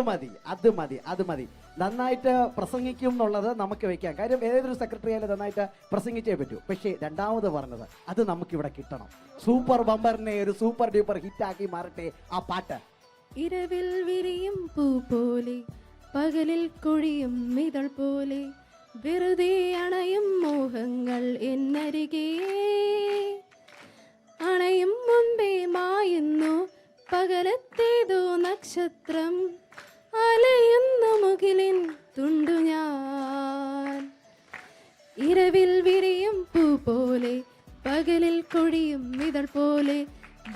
മതി. നന്നായിട്ട് പ്രസംഗിക്കും എന്നുള്ളത് നമുക്ക് വെക്കാം. കാര്യം ഏതൊരു സെക്രട്ടറി ആയാലും നന്നായിട്ട് പ്രസംഗിച്ചേ പറ്റൂ. പക്ഷേ രണ്ടാമത് പറഞ്ഞത് അത് നമുക്കിവിടെ കിട്ടണം. സൂപ്പർ ബമ്പറിനെ ഒരു സൂപ്പർ ഡ്യൂപ്പർ ഹിറ്റാക്കി മാറട്ടെ ആ പാട്ട്. ഇരവിൽ വിരിയും പൂ പോലെ, പകലിൽ കൊഴിയും ഇതൾ പോലെ, വെറുതെ അണയും മോഹങ്ങൾ എന്നരികെ, അണയും മുമ്പേ മായുന്നു പകലത്തേതോ നക്ഷത്രം, അലയുന്ന മുകിലിൻ തുണ്ടു ഞാൻ. ഇരവിൽ വിരിയും പൂ പോലെ, പകലിൽ കൊഴിയും ഇതൾ പോലെ,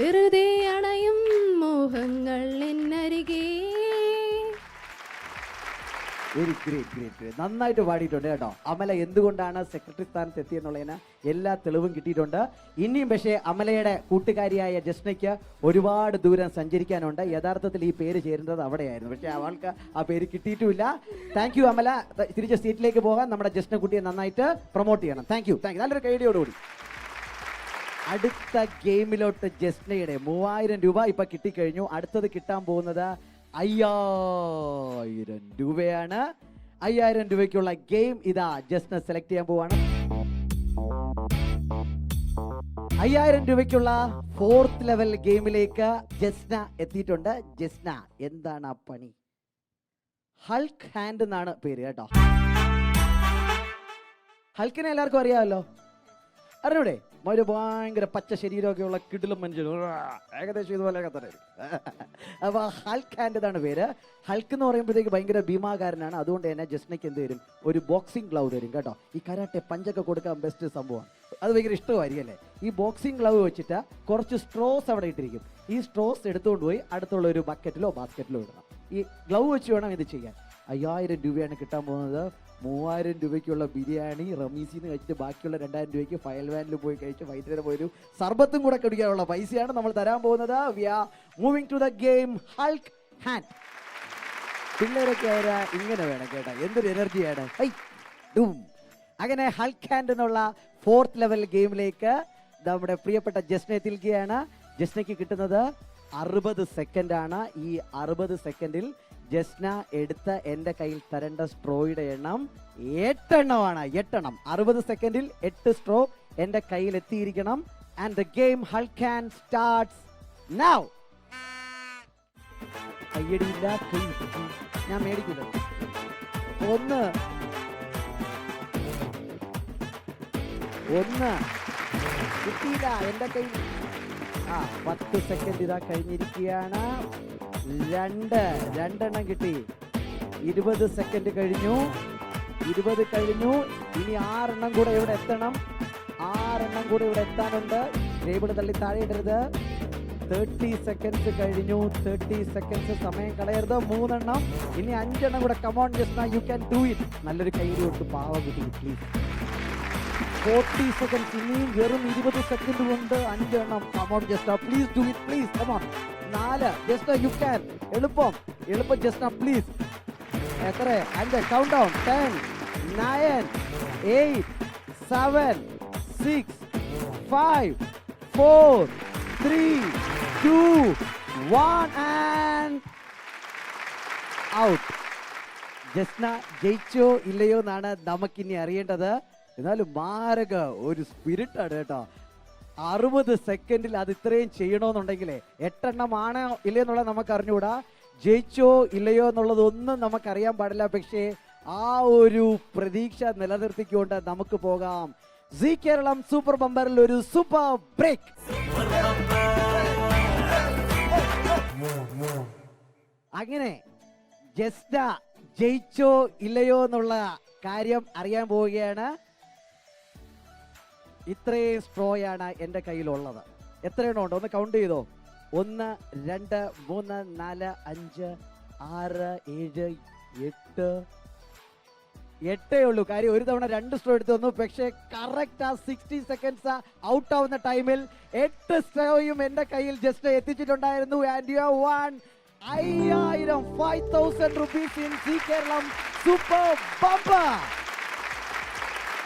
വെറുതെ അണയും മോഹങ്ങൾ എന്ന വെരി ഗ്രേറ്റ്. നന്നായിട്ട് പാടിയിട്ടുണ്ട് കേട്ടോ. അമല എന്തുകൊണ്ടാണ് സെക്രട്ടറി സ്ഥാനത്ത് എത്തിയെന്നുള്ളതിന് എല്ലാ തെളിവും കിട്ടിയിട്ടുണ്ട്. ഇനിയും പക്ഷേ അമലയുടെ കൂട്ടുകാരിയായ ജസ്നയ്ക്ക് ഒരുപാട് ദൂരം സഞ്ചരിക്കാനുണ്ട്. യഥാർത്ഥത്തിൽ ഈ പേര് ചേരുന്നത് അവിടെയായിരുന്നു, പക്ഷേ അവൾക്ക് ആ പേര് കിട്ടിയിട്ടുമില്ല. Thank you Amala. തിരിച്ച് സീറ്റിലേക്ക് പോകാൻ നമ്മുടെ ജസ്ന കുട്ടിയെ നന്നായിട്ട് പ്രൊമോട്ട് ചെയ്യണം. Thank you. നല്ലൊരു കൈഡിയോടുകൂടി അടുത്ത ഗെയിമിലോട്ട് ജസ്നയുടെ 3000 രൂപ ഇപ്പൊ കിട്ടിക്കഴിഞ്ഞു. അടുത്തത് കിട്ടാൻ പോകുന്നത് 5000 രൂപയാണ്. 5000 രൂപയ്ക്കുള്ള ഗെയിം ഇതാ ജസ്ന സെലക്ട് ചെയ്യാൻ പോവാണ്. 5000 രൂപയ്ക്കുള്ള 4th ലെവൽ ഗെയിമിലേക്ക് ജസ്ന എത്തിയിട്ടുണ്ട്. ജസ്ന, എന്താണ് ആ പണി? ഹൾക്ക് ഹാൻഡ് എന്നാണ് പേര് കേട്ടോ. ഹൾക്കിനെ എല്ലാവർക്കും അറിയാമല്ലോ, അറിഞ്ഞൂടെ? ഒരു ഭയങ്കര പച്ച ശരീരമൊക്കെ ഉള്ള കിടിലും മനുഷ്യൻ, ഏകദേശം ഇതുപോലെയൊക്കെ തന്നെ. അപ്പോൾ ഹൾക്ക് ഹാൻഡ് എന്നാണ് പേര്. ഹൾക്ക് എന്ന് പറയുമ്പോഴത്തേക്ക് ഭയങ്കര ഭീമാകാരനാണ്. അതുകൊണ്ട് തന്നെ ജസ്നയ്ക്ക് എന്ത് തരും? ഒരു ബോക്സിംഗ് ഗ്ലൗ തരും കേട്ടോ. ഈ കരാട്ടെ പഞ്ചൊക്കെ കൊടുക്കാൻ ബെസ്റ്റ് സംഭവമാണ്. അത് ഭയങ്കര ഇഷ്ടമായിരിക്കും അല്ലേ? ഈ ബോക്സിംഗ് ഗ്ലൗ വെച്ചിട്ട് കുറച്ച് സ്ട്രോസ് അവിടെ ഇട്ടിരിക്കും. ഈ സ്ട്രോസ് എടുത്തുകൊണ്ട് പോയി അടുത്തുള്ള ഒരു ബക്കറ്റിലോ ബാസ്ക്കറ്റിലോ ഇടണം. ഈ ഗ്ലൗ വെച്ച് വേണം ഇത് ചെയ്യാൻ. 5000 രൂപയാണ് കിട്ടാൻ പോകുന്നത്. 3000 രൂപയ്ക്കുള്ള ബിരിയാണി റമീസിന്ന് കഴിച്ചിട്ട് ബാക്കിയുള്ള 2000 രൂപയ്ക്ക് ഫയൽ വാനിൽ പോയി കഴിച്ച് വൈദ്യുതി പോയൊരു സർബത്തും കൂടെ കുടിക്കാനുള്ള പൈസയാണ് നമ്മൾ തരാൻ പോകുന്നത്. We are moving to the game hulk hand. പിള്ളേരൊക്കെ ആയാ ഇങ്ങനെ വേണം കേട്ടോ, എന്തൊരു എനർജിയാണ്. അങ്ങനെ ഹൾക്ക് ഹാൻഡ് എന്നുള്ള 4th ലെവൽ ഗെയിമിലേക്ക് നമ്മുടെ പ്രിയപ്പെട്ട ജസ്ന എത്തിയിരിക്കുകയാണ്. ജസ്നയ്ക്ക് കിട്ടുന്നത് 60 സെക്കൻഡാണ്. ഈ 60 സെക്കൻഡിൽ ജസ്ന എടുത്ത എൻ്റെ കയ്യിൽ തരേണ്ട സ്ട്രോയുടെ എണ്ണം 8 എണ്ണമാണ്. 8 എണ്ണം. 60 സെക്കൻഡിൽ 8 സ്ട്രോ എൻ്റെ കയ്യിൽ എത്തിയിരിക്കണം. And the game hulk hand starts now. കയ്യടിയില്ല, ഞാൻ മേടിക്കില്ല. 1 കിട്ടിയില്ല എൻ്റെ കയ്യിൽ. 10 സെക്കൻഡ് ഇതാ കഴിഞ്ഞിരിക്കുകയാണ്. 2 എണ്ണം കിട്ടി. 20 സെക്കൻഡ് കഴിഞ്ഞു. 20 കഴിഞ്ഞു. ഇനി 6 എണ്ണം കൂടെ ഇവിടെ എത്തണം. 6 എണ്ണം കൂടെ ഇവിടെ എത്താനുണ്ട്. ടേബിൾ തള്ളി താഴെ ഇടരുത്. 30 സെക്കൻഡ്സ് കഴിഞ്ഞു. 30 സെക്കൻഡ്സ് സമയം കളയരുത്. 3 എണ്ണം. ഇനി 5 എണ്ണം കൂടെ. Come on Jasna, you can do it. നല്ലൊരു കൈയ്യടി കൊടുത്ത് പാവം കിട്ടി പ്ലീസ്. 40 സെക്കൻഡ്സ്. ഇനിയും വെറും 20 സെക്കൻഡ് കൊണ്ട് 5 എണ്ണം. Come on Jasna, please do it please. Come on. 4. Jasna you can. എളുപ്പം ജസ്ന പ്ലീസ്. എത്ര? 5. Count down. 10 9 8 7 6 5 4 3 2 1 and out. Jasna ജയിച്ചോ ഇല്ലയോ എന്നാണ് നമുക്കിനി അറിയേണ്ടത്. എന്നാലും മാരക ഒരു സ്പിരിറ്റാണ് കേട്ടോ. 60 സെക്കൻഡിൽ അത് ഇത്രയും ചെയ്യണമെന്നുണ്ടെങ്കിലേ 8 എണ്ണം ആണോ ഇല്ലയോ എന്നുള്ളത് നമുക്ക് അറിഞ്ഞുകൂടാ. ജയിച്ചോ ഇല്ലയോ എന്നുള്ളതൊന്നും നമുക്കറിയാൻ പാടില്ല. പക്ഷേ ആ ഒരു പ്രതീക്ഷ നിലനിർത്തിക്കൊണ്ട് നമുക്ക് പോകാം. സീ കേരളം സൂപ്പർ ബമ്പറിൽ ഒരു സൂപ്പർ ബ്രേക്ക്. അങ്ങനെ ജസ്ന ജയിച്ചോ ഇല്ലയോ എന്നുള്ള കാര്യം അറിയാൻ പോവുകയാണ്. ഇത്രയും സ്ട്രോയാണ് എൻ്റെ കയ്യിലുള്ളത്. എത്രയെണ്ണം ഉണ്ട്? ഒന്ന് കൗണ്ട് ചെയ്തോ. 1 2 3 4 5 6 7 8 ഉള്ളൂ. കാര്യം ഒരു തവണ 2 സ്ട്രോ എടുത്തു വന്നു. പക്ഷേ കറക്റ്റ് ആ 60 സെക്കൻഡ്സ് ഔട്ട് ആവുന്ന ടൈമിൽ 8 സ്ട്രോയും എൻ്റെ കയ്യിൽ ജസ്റ്റ് എത്തിച്ചിട്ടുണ്ടായിരുന്നു. And you have one 5000 rupees in Zee Keralam super bumper.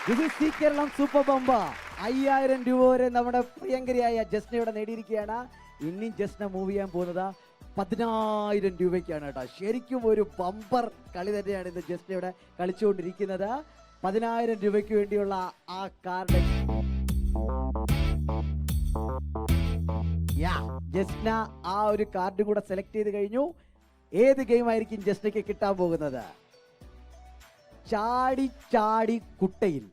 This is Zee Keralam super bumper. 5000 രൂപ വരെ നമ്മുടെ പ്രിയങ്കരിയായ ജസ്നയുടെ നേടിയിരിക്കുകയാണ്. ഇനി ജസ്ന മൂവ് ചെയ്യാൻ പോകുന്നത് 10000 രൂപയ്ക്കാണ് കേട്ടോ. ശരിക്കും ഒരു ബമ്പർ കളി തന്നെയാണ് ഇന്ന് ജസ്നയുടെ കളിച്ചുകൊണ്ടിരിക്കുന്നത്. 10000 രൂപയ്ക്ക് വേണ്ടിയുള്ള ആ കാർഡ് ജസ്ന ആ ഒരു കാർഡ് കൂടെ സെലക്ട് ചെയ്ത് കഴിഞ്ഞു. ഏത് ഗെയിം ആയിരിക്കും ജസ്നയ്ക്ക് കിട്ടാൻ പോകുന്നത്? ചാടി ചാടി കുട്ടയിൽ.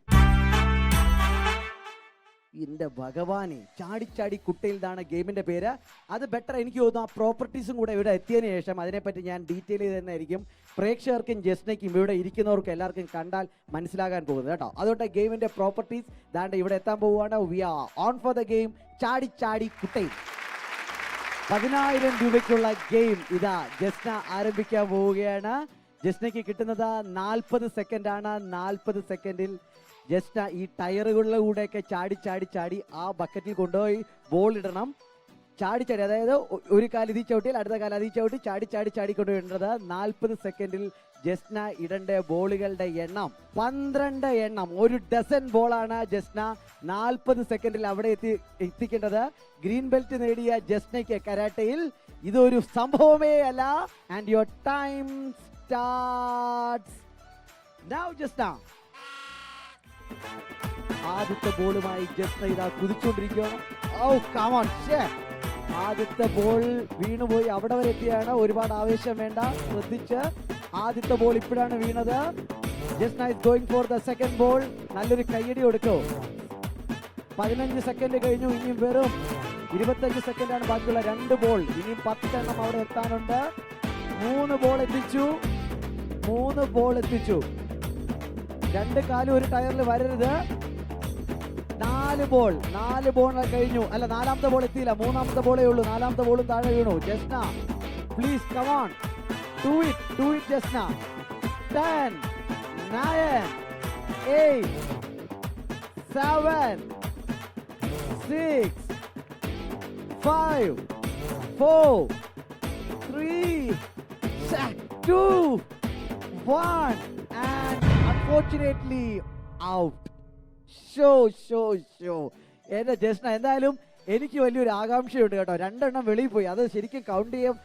എന്റെ ഭഗവാനെ, ചാടിച്ചാടി കുട്ടയിൽ എന്നാണ് ഗെയിമിന്റെ പേര്. അത് ബെറ്റർ എനിക്ക് തോന്നുന്നു. ആ പ്രോപ്പർട്ടീസും കൂടെ ഇവിടെ എത്തിയതിനു ശേഷം അതിനെപ്പറ്റി ഞാൻ ഡീറ്റെയിൽ ചെയ്ത് തന്നെയായിരിക്കും പ്രേക്ഷകർക്കും ജസ്നയ്ക്കും ഇവിടെ ഇരിക്കുന്നവർക്കും എല്ലാവർക്കും കണ്ടാൽ മനസ്സിലാകാൻ പോകുന്നത് കേട്ടോ. അതുകൊണ്ട് ഗെയിമിന്റെ പ്രോപ്പർട്ടീസ് ദാണ്ട് ഇവിടെ എത്താൻ പോവുകയാണ്. We are on for the game ചാടിച്ചാടി കുട്ടയിൽ. 10000 രൂപയ്ക്കുള്ള ഗെയിം ഇതാ ജസ്ന ആരംഭിക്കാൻ പോവുകയാണ്. ജസ്നയ്ക്ക് കിട്ടുന്നത് 40 സെക്കൻഡ് ആണ്. 40 സെക്കൻഡിൽ ജസ്ന ഈ ടയറുകളിലെ കൂടെയൊക്കെ ചാടി ചാടി ചാടി ആ ബക്കറ്റിൽ കൊണ്ടുപോയി ബോൾ ഇടണം. ചാടി ചാടി, അതായത് ഒരു കാല് ഇതി ചവിട്ടിയാൽ അടുത്ത കാല് അതി ചവിട്ടി ചാടി ചാടി ചാടി കൊണ്ടുപോയിടേണ്ടത്. 40 സെക്കൻഡിൽ ജസ്ന ഇടേണ്ട ബോളുകളുടെ എണ്ണം 12 എണ്ണം. ഒരു ഡസൻ ബോളാണ് ജസ്ന 40 സെക്കൻഡിൽ അവിടെ എത്തിക്കേണ്ടത്. ഗ്രീൻ ബെൽറ്റ് നേടിയ ജസ്നയ്ക്ക് കരാട്ടയിൽ ഇതൊരു സംഭവമേ അല്ല. And your time starts now. Jasna ആദ്യത്തെ ബോളുമായി ജസ്ന ഇതാ കുതിച്ചുകൊണ്ടിരിക്കുകയാണ്. ഓ കം ഓൺ, ആദ്യത്തെ ബോൾ വീണുപോയി. അവിടെ വരെ എത്തിയാണ്. ഒരുപാട് ആവേശം വേണ്ട, ശ്രദ്ധിച്ച്. ആദ്യത്തെ ബോൾ ഇപ്പോഴാണ് വീണത്. Jasna is going for the second ball. നല്ലൊരു കയ്യടി കൊടുക്കോ. 15 സെക്കൻഡ് കഴിഞ്ഞു. ഇനിയും വെറും 25 സെക്കൻഡാണ് ബാക്കിയുള്ള 2 ബോൾ. ഇനിയും 10 എണ്ണം അവിടെ എത്താനുണ്ട്. 3 ബോൾ എത്തിച്ചു. 3 ബോൾ എത്തിച്ചു. 2 കാലും ഒരു ടയറിൽ വരരുത്. 4 ബോൾ. 4 ബോൾ കഴിഞ്ഞു. അല്ല, 4ാമത്തെ ബോൾ എത്തിയില്ല. 3ാമത്തെ ബോളേ ഉള്ളൂ. 4ാമത്തെ ബോളും താഴെ വീണു. Jasna please come on, do it Jasna. 10 9 8 7 6 5 4 3 2 1 and unfortunately out. Show എന്റെ ജസ്ന, എന്തായാലും എനിക്ക് വലിയൊരു ആകാംക്ഷയുണ്ട് കേട്ടോ. 2 എണ്ണം വെളിയിൽ പോയി. അത് ശരിക്കും കൗണ്ട് ചെയ്യാൻ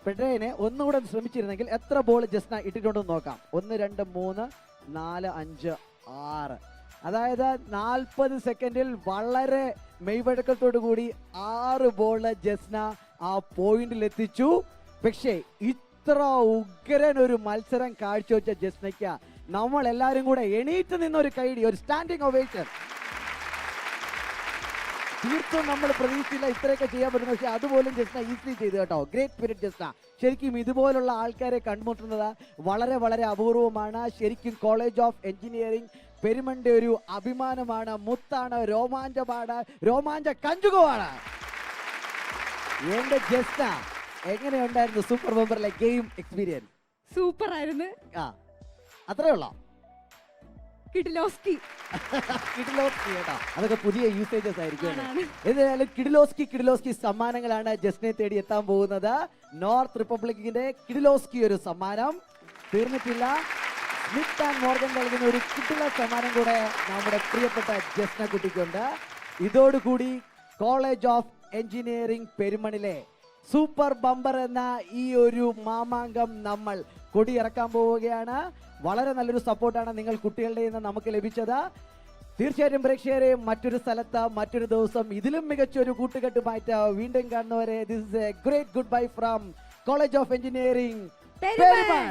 പെട്രേനെ ഒന്നുകൂടെ ശ്രമിച്ചിരുന്നെങ്കിൽ എത്ര ബോൾ ജസ്ന ഇട്ടിട്ടുണ്ടെന്ന് നോക്കാം. 1 2 3 4 5 6. അതായത് 40 സെക്കൻഡിൽ വളരെ മെയ്വഴക്കത്തോടു കൂടി 6 ബോൾ ജസ്ന ആ പോയിന്റിൽ എത്തിച്ചു. പക്ഷേ ഇത്ര ഉഗ്രൻ ഒരു മത്സരം കാഴ്ചവെച്ച ജസ്നയ്ക്ക് നമ്മൾ എല്ലാവരും കൂടെ എണീറ്റ് നിന്നൊരു കൈഡി, ഒരു സ്റ്റാൻഡിങ് ഒവേഷൻ. തീർത്തും നമ്മൾ പ്രതീക്ഷിച്ചില്ല ഇത്രയൊക്കെ ചെയ്യാൻ പറ്റുന്നു. പക്ഷെ അതുപോലും ജസ്ന ഈസിലി ചെയ്തു കേട്ടോ. Great spirit Jasna. ശരിക്കും ഇതുപോലുള്ള ആൾക്കാരെ കണ്ടുമുട്ടുന്നത് വളരെ വളരെ അപൂർവമാണ്. ശരിക്കും കോളേജ് ഓഫ് എഞ്ചിനീയറിംഗ് പെരുമന്റെ ഒരു അഭിമാനമാണ്, മുത്താണ്, രോമാഞ്ചമാണ്, രോമാഞ്ച കഞ്ചുകമാണ്. എന്റെ ജസ്ന, എങ്ങനെയുണ്ടായിരുന്നു സൂപ്പർ ബമ്പറിലെ ഗെയിം എക്സ്പീരിയൻസ്? സൂപ്പർ ആയിരുന്നു. അത്രേ ഉള്ളോ? കിഡിലോസ്കി കേട്ടോ, അതൊക്കെ പുതിയ യൂസേജസ് ആയിരിക്കും. എന്തായാലും കിഡിലോസ്കി സമ്മാനങ്ങളാണ് ജസ്നെ തേടി എത്താൻ പോകുന്നത്. നോർത്ത് റിപ്പബ്ലിക്കിന്റെ കിഡിലോസ്കി ഒരു സമ്മാനം തീർന്നിട്ടില്ല. സ്മിത്ത് ആൻഡ് മോർഗൻ നൽകുന്ന ഒരു കിഡില സമ്മാനം കൂടെ നമ്മുടെ പ്രിയപ്പെട്ട ജസ്ന കുട്ടിക്കുണ്ട്. ഇതോടുകൂടി കോളേജ് ഓഫ് എഞ്ചിനീയറിംഗ് പെരുമണിലെ സൂപ്പർ ബമ്പർ എന്ന ഈ ഒരു മാമാങ്കം നമ്മൾ കൊടിയിറക്കാൻ പോവുകയാണ്. വളരെ നല്ലൊരു സപ്പോർട്ടാണ് നിങ്ങൾ കുട്ടികളുടെ നിന്ന് നമുക്ക് ലഭിച്ചത്. തീർച്ചയായിട്ടും പ്രേക്ഷകരെ മറ്റൊരു സ്ഥലത്ത് മറ്റൊരു ദിവസം ഇതിലും മികച്ചൊരു കൂട്ടുകെട്ടുമായിട്ട് വീണ്ടും കാണുന്നവരെ this is A great good bye from college of engineering Perumon.